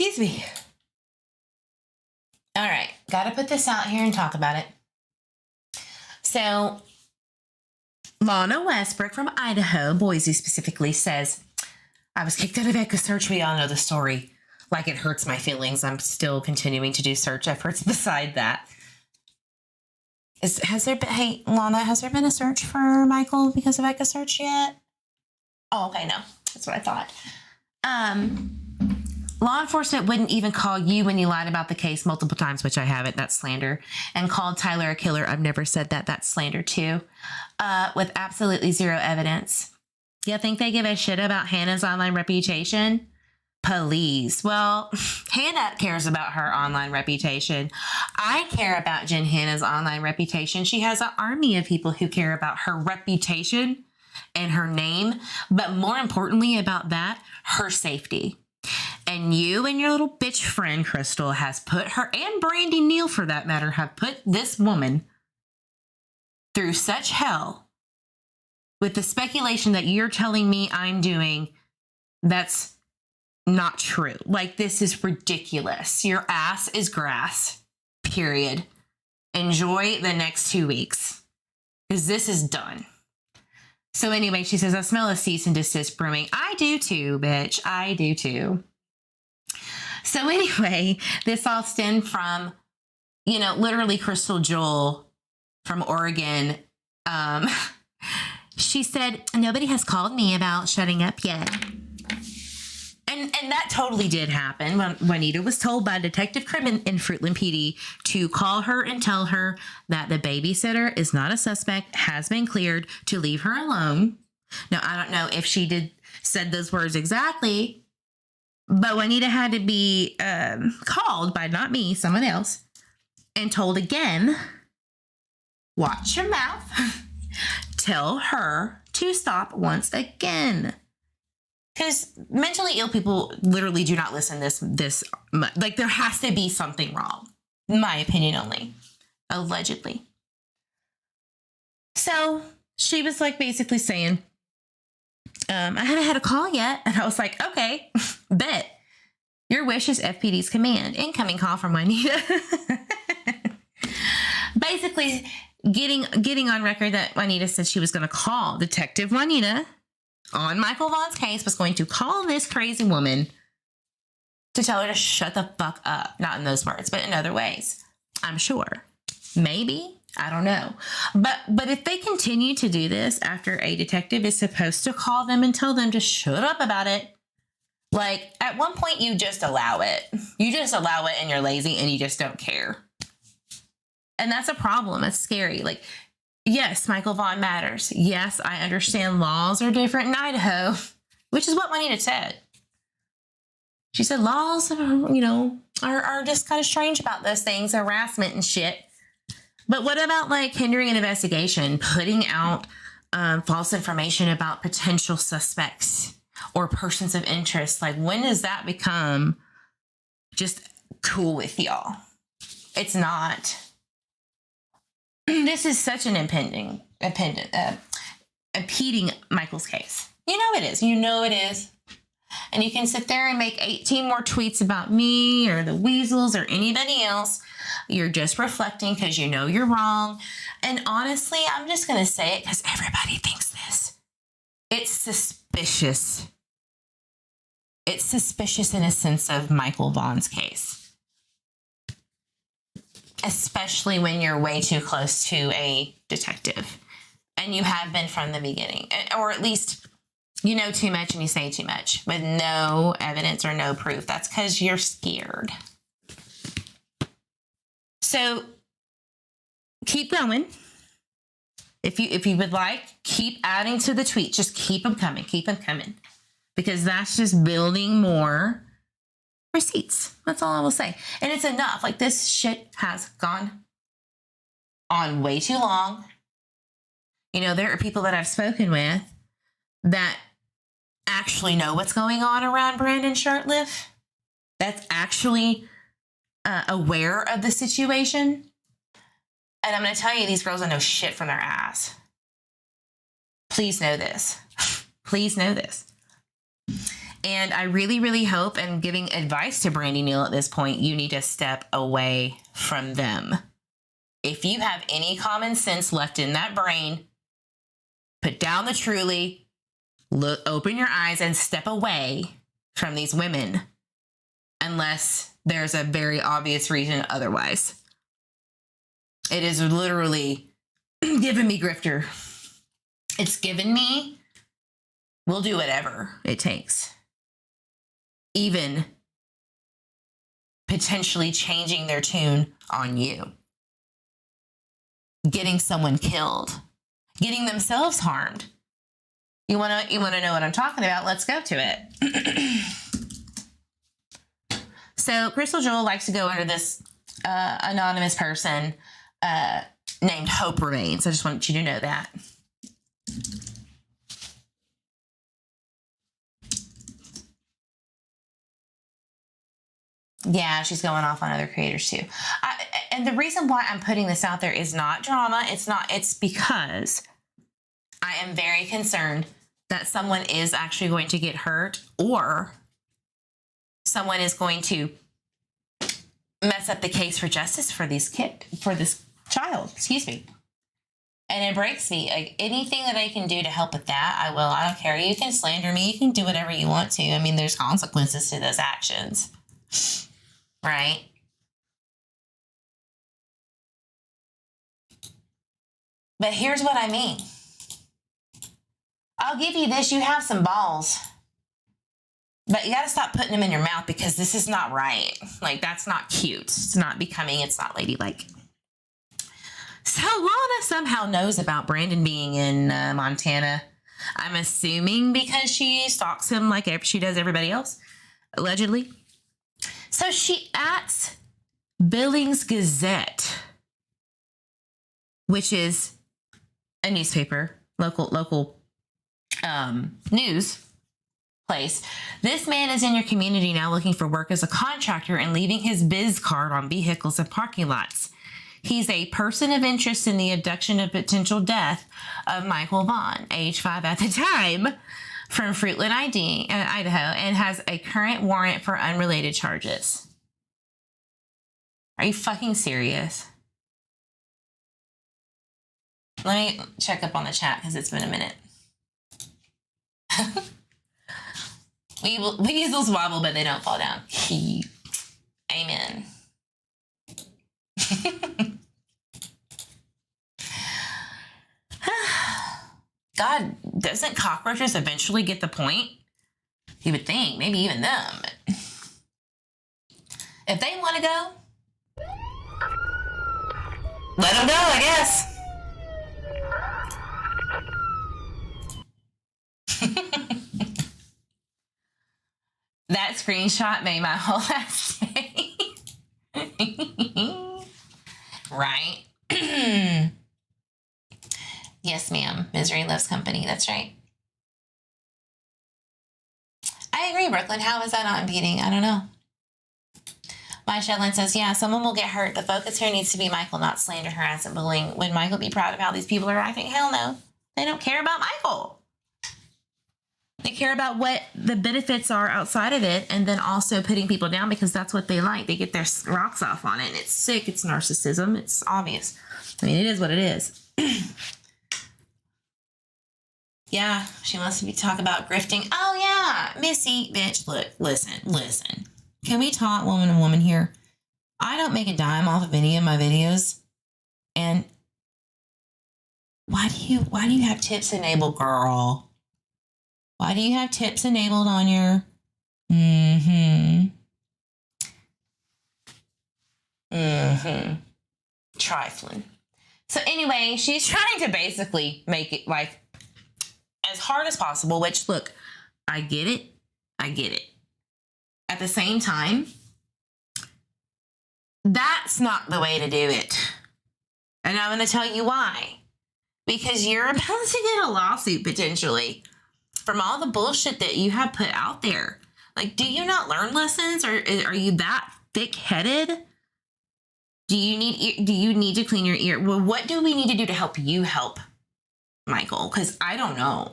Excuse me. All right, got to put this out here and talk about it. So, Lana Westbrook from Idaho, Boise specifically, says, I was kicked out of Echo Search. We all know the story. Like, it hurts my feelings. I'm still continuing to do search efforts beside that. Hey, Lana, has there been a search for Michael because of Echo Search yet? Oh, okay, no. That's what I thought. Law enforcement wouldn't even call you when you lied about the case multiple times, which I haven't. That's slander. And called Tyler a killer. I've never said that. That's slander too. With absolutely zero evidence. You think they give a shit about Hannah's online reputation? Please. Well, Hannah cares about her online reputation. I care about Jen Hannah's online reputation. She has an army of people who care about her reputation and her name, but more importantly about that, her safety. And you and your little bitch friend, Crystal, has put her, and Brandy Neal for that matter, have put this woman through such hell with the speculation that you're telling me I'm doing. That's not true. Like, this is ridiculous. Your ass is grass, period. Enjoy the next 2 weeks, because this is done. So anyway, she says, I smell a cease and desist brewing. I do too, bitch. I do too. So anyway, this all stemmed from, literally Crystal Joel from Oregon. She said, nobody has called me about shutting up yet. And that totally did happen. When Juanita was told by Detective Crimmon in Fruitland PD to call her and tell her that the babysitter is not a suspect, has been cleared, to leave her alone. Now, I don't know if she said those words exactly, but Juanita had to be called by not me, someone else, and told again, watch your mouth, tell her to stop once again. Because mentally ill people literally do not listen this much. Like, there has to be something wrong. In my opinion only. Allegedly. So she was like basically saying, I haven't had a call yet. And I was like, okay, bet. Your wish is FPD's command. Incoming call from Juanita. Basically getting on record that Juanita said she was going to call Detective Juanita on Michael Vaughan's case, was going to call this crazy woman to tell her to shut the fuck up. Not in those words, but in other ways. I'm sure. Maybe. I don't know. But if they continue to do this after a detective is supposed to call them and tell them to shut up about it, like, at one point you just allow it. You just allow it and you're lazy and you just don't care. And that's a problem. That's scary. Like, yes, Michael Vaughan matters. Yes, I understand laws are different in Idaho, which is what Juanita said. She said laws, are just kind of strange about those things, harassment and shit. But what about, like, hindering an investigation, putting out false information about potential suspects or persons of interest? Like, when does that become just cool with y'all? It's not. This is such an impeding Michael's case. You know it is. You know it is. And you can sit there and make 18 more tweets about me or the Weasels or anybody else. You're just reflecting because you know you're wrong. And honestly, I'm just going to say it because everybody thinks this. It's suspicious. It's suspicious in a sense of Michael Vaughan's case. Especially when you're way too close to a detective. And you have been from the beginning. Or at least you know too much and you say too much with no evidence or no proof. That's because you're scared. So keep going. If you would like, keep adding to the tweet. Just keep them coming. Keep them coming. Because that's just building more receipts. That's all I will say. And it's enough. Like, this shit has gone on way too long. There are people that I've spoken with that actually know what's going on around Brandon Shurtleff. That's actually aware of the situation. And I'm going to tell you, these girls don't know shit from their ass. Please know this. Please know this. And I really, really hope, and giving advice to Brandy Neal at this point, you need to step away from them. If you have any common sense left in that brain, put down the Truly, look, open your eyes and step away from these women, unless there's a very obvious reason otherwise. It is literally giving me grifter. It's given me, we'll do whatever it takes. Even potentially changing their tune on you. Getting someone killed. Getting themselves harmed. You want to know what I'm talking about? Let's go to it. So Crystal Jewel likes to go under this anonymous person named Hope Remains. I just want you to know that. Yeah, she's going off on other creators too. And the reason why I'm putting this out there is not drama. It's because I am very concerned that someone is actually going to get hurt, or someone is going to mess up the case for justice for this child, excuse me. And it breaks me. Like, anything that I can do to help with that, I will. I don't care. You can slander me. You can do whatever you want to. I mean, there's consequences to those actions. Right? But here's what I mean. I'll give you this. You have some balls. But you got to stop putting them in your mouth, because this is not right. Like, that's not cute. It's not becoming. It's not ladylike. So Lana somehow knows about Brandon being in Montana. I'm assuming because she stalks him like she does everybody else, allegedly. So she at Billings Gazette, which is a newspaper, local news place. This man is in your community now looking for work as a contractor and leaving his biz card on vehicles and parking lots. He's a person of interest in the abduction and potential death of Michael Vaughan, age 5 at the time, from Fruitland, Idaho, and has a current warrant for unrelated charges. Are you fucking serious? Let me check up on the chat because it's been a minute. Weasels wobble, but they don't fall down. Amen. God, doesn't cockroaches eventually get the point? You would think, maybe even them. But if they want to go, let them go, I guess. That screenshot made my whole last day. Right? Yes, ma'am. Misery loves company. That's right. I agree, Brooklyn. How is that not impeding? I don't know. My Shetland says, yeah, someone will get hurt. The focus here needs to be Michael, not slander, harassment, bullying. Would Michael be proud of how these people are acting? Hell no. They don't care about Michael. They care about what the benefits are outside of it, and then also putting people down because that's what they like. They get their rocks off on it, and it's sick. It's narcissism. It's obvious. I mean, it is what it is. Yeah, she wants to talk about grifting. Oh, yeah, Missy, bitch, look, listen. Can we talk woman to woman here? I don't make a dime off of any of my videos. And why do you have tips enabled, girl? Why do you have tips enabled on your trifling? So anyway, she's trying to basically make it like as hard as possible, which, look, I get it. At the same time, that's not the way to do it. And I'm going to tell you why. Because you're about to get a lawsuit potentially from all the bullshit that you have put out there. Like, do you not learn lessons, or are you that thick-headed? Do you need to clean your ear? Well, what do we need to do to help you help Michael? Because I don't know.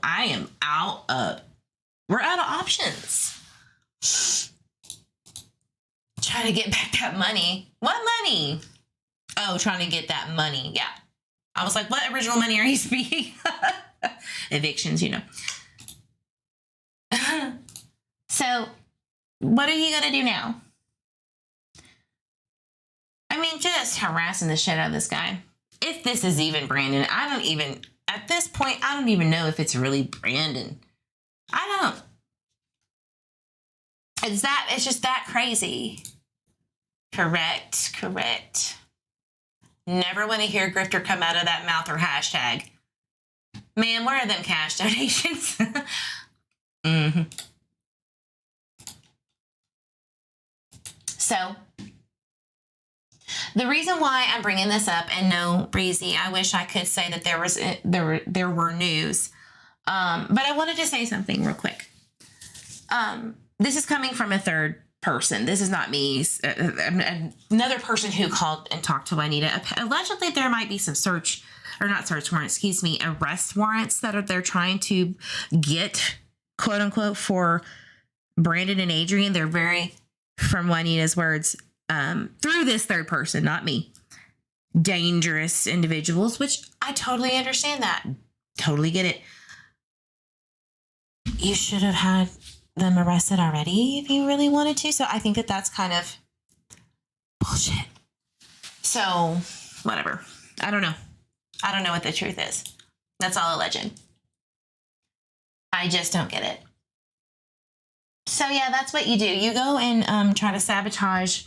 We're out of options. Trying to get back that money. What money? Oh, trying to get that money. Yeah. I was like, what original money are you speaking? Evictions, you know. So, what are you going to do now? I mean, just harassing the shit out of this guy. If this is even Brandon, at this point, I don't even know if it's really Brandon. I don't. It's just that crazy. Correct. Never want to hear grifter come out of that mouth or hashtag. Man, where are them cash donations? Mm-hmm. So, the reason why I'm bringing this up, and no, Breezy, I wish I could say that there were news, but I wanted to say something real quick. This is coming from a third person. This is not me. Another person who called and talked to Juanita. Allegedly, there might be some arrest warrants that they're trying to get, quote unquote, for Brandon and Adrian. They're very, from Juanita's words, through this third person, not me, dangerous individuals, which I totally understand that. Totally get it. You should have had them arrested already if you really wanted to. So I think that that's kind of bullshit. So whatever. I don't know what the truth is. That's all alleged. I just don't get it. So yeah, that's what you do. You go and try to sabotage,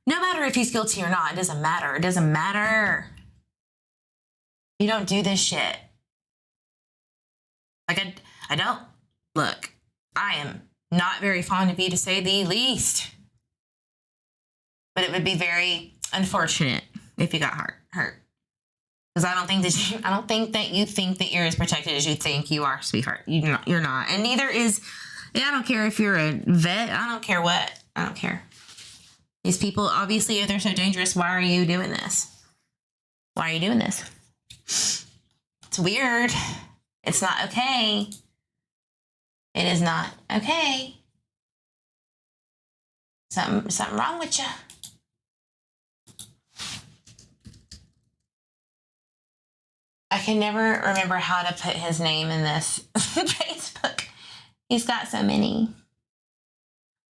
no matter if he's guilty or not. It doesn't matter. It doesn't matter. You don't do this shit. Like I don't. Look, I am not very fond of you, to say the least. But it would be very unfortunate if you got hurt. Because I don't think that you think that you're as protected as you think you are, sweetheart. You're not. And neither is, I don't care if you're a vet. I don't care what. I don't care. These people, obviously, if they're so dangerous, why are you doing this? Why are you doing this? It's weird. It's not okay. It is not okay. Something wrong with you. I can never remember how to put his name in this Facebook. He's got so many.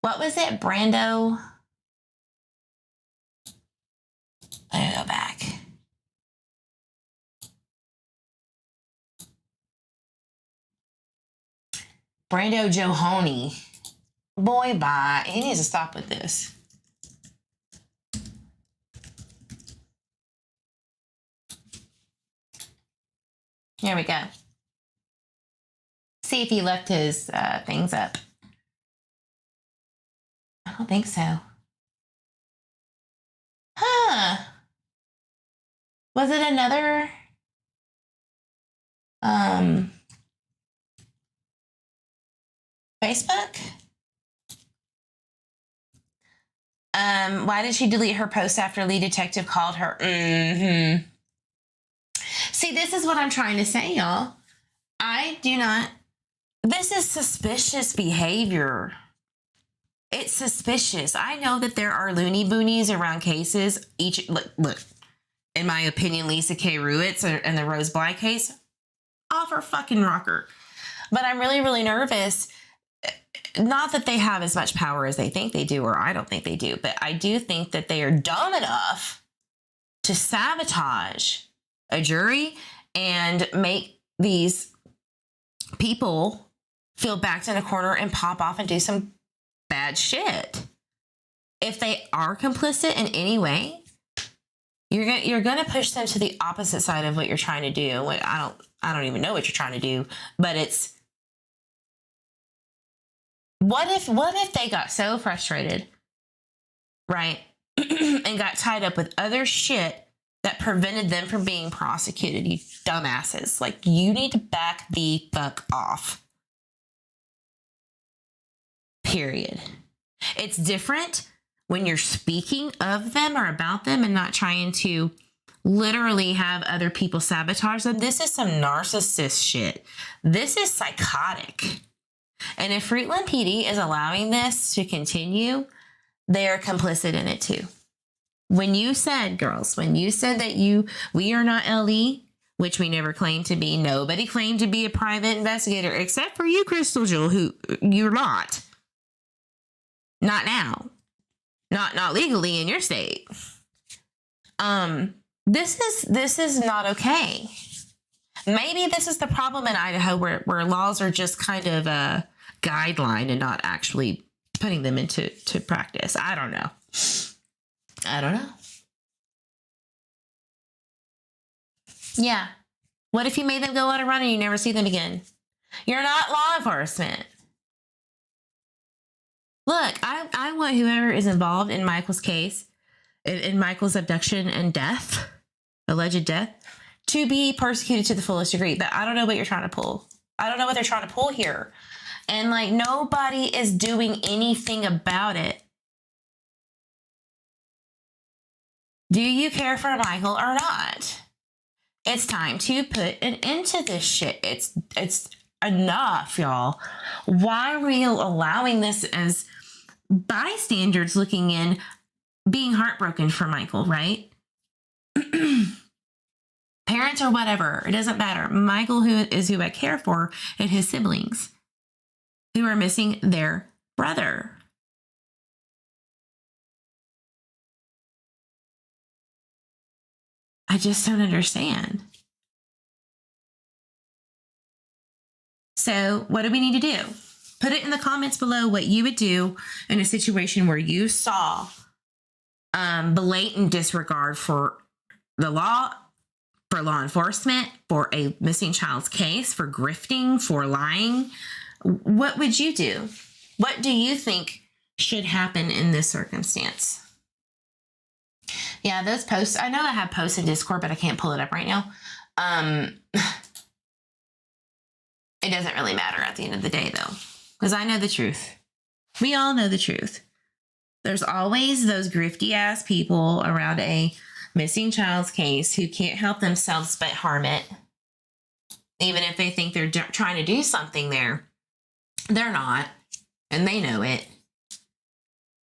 What was it? Brando? Let me go back. Brando Johoney. Boy, bye. He needs to stop with this. Here we go. See if he left his things up. I don't think so. Huh. Was it another? Facebook? Why did she delete her post after lead detective called her? Mm-hmm. See, this is what I'm trying to say, y'all. This is suspicious behavior. It's suspicious. I know that there are loony boonies around cases. Look, in my opinion, Lisa K. Ruitt's and the Rose Bly case, off her fucking rocker. But I'm really, really nervous. Not that they have as much power as they think they do, or I don't think they do, but I do think that they are dumb enough to sabotage a jury and make these people feel backed in a corner and pop off and do some bad shit. If they are complicit in any way, you're gonna push them to the opposite side of what you're trying to do. I don't even know what you're trying to do, but it's what if they got so frustrated, right, and got tied up with other shit that prevented them from being prosecuted, you dumbasses. Like, you need to back the fuck off. Period. It's different when you're speaking of them or about them and not trying to literally have other people sabotage them. This is some narcissist shit. This is psychotic. And if Fruitland PD is allowing this to continue, they're complicit in it too. When you said, girls, when you said that we are not LE, which we never claimed to be, nobody claimed to be a private investigator except for you, Crystal Jewel, who you're not. Not now. Not legally in your state. This is not okay. Maybe this is the problem in Idaho where laws are just kind of a guideline and not actually putting them into practice. I don't know. Yeah. What if you made them go on a run and you never see them again? You're not law enforcement. Look, I want whoever is involved in Michael's case, in Michael's abduction and death, alleged death, to be persecuted to the fullest degree. But I don't know what you're trying to pull. I don't know what they're trying to pull here. And like, nobody is doing anything about it. Do you care for Michael or not? It's time to put an end to this shit. It's enough, y'all. Why are we allowing this as bystanders looking in, being heartbroken for Michael, right? Parents or whatever, it doesn't matter. Michael, who I care for, and his siblings who are missing their brother. I just don't understand. So what do we need to do? Put it in the comments below what you would do in a situation where you saw blatant disregard for the law, for law enforcement, for a missing child's case, for grifting, for lying. What would you do? What do you think should happen in this circumstance? Yeah, those posts, I know I have posts in Discord, but I can't pull it up right now. It doesn't really matter at the end of the day, though, because I know the truth. We all know the truth. There's always those grifty-ass people around a missing child's case who can't help themselves but harm it. Even if they think they're trying to do something there, they're not, and they know it.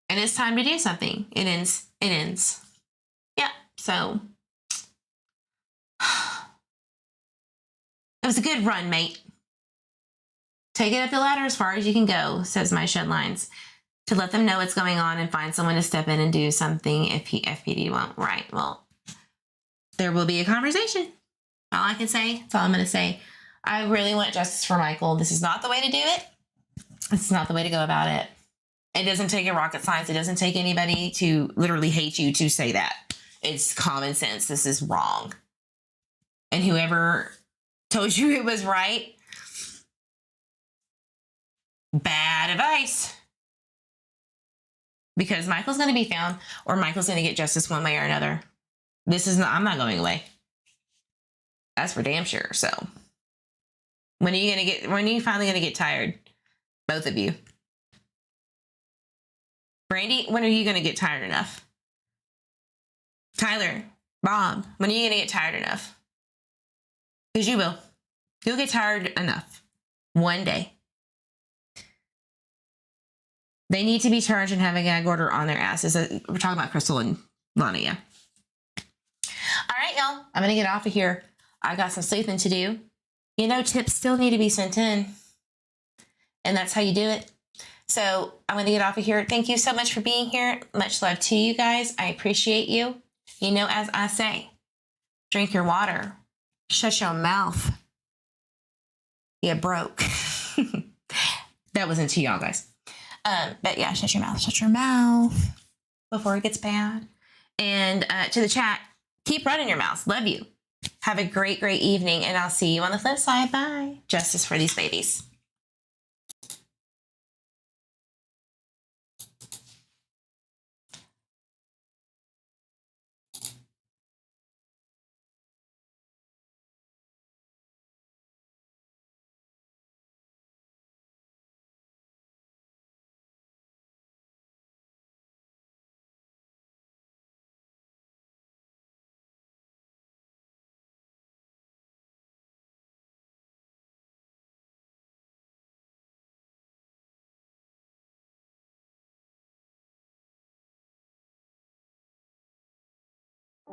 And it's time to do something. It ends. Yeah, so it was a good run, mate. Take it up the ladder as far as you can go, says my shed lines, to let them know what's going on and find someone to step in and do something if FPD won't. Right, well, there will be a conversation. All I can say, that's all I'm going to say. I really want justice for Michael. This is not the way to do it. It's not the way to go about it. It doesn't take a rocket science. It doesn't take anybody to literally hate you to say that. It's common sense. This is wrong. And whoever told you it was right, bad advice. Because Michael's going to be found, or Michael's going to get justice one way or another. I'm not going away. That's for damn sure. So when are you finally going to get tired? Both of you. Brandy, when are you going to get tired enough? Tyler, Bob, when are you going to get tired enough? Because you will. You'll get tired enough. One day. They need to be charged and have a gag order on their asses. We're talking about Crystal and Lana, yeah. All right, y'all. I'm going to get off of here. I got some sleeping to do. You know, tips still need to be sent in. And that's how you do it. So I'm going to get off of here. Thank you so much for being here. Much love to you guys. I appreciate you. You know, as I say, drink your water. Shut your mouth. You broke. That wasn't to y'all, guys. But yeah, shut your mouth before it gets bad. And to the chat, keep running your mouths. Love you. Have a great, great evening. And I'll see you on the flip side. Bye. Justice for these babies.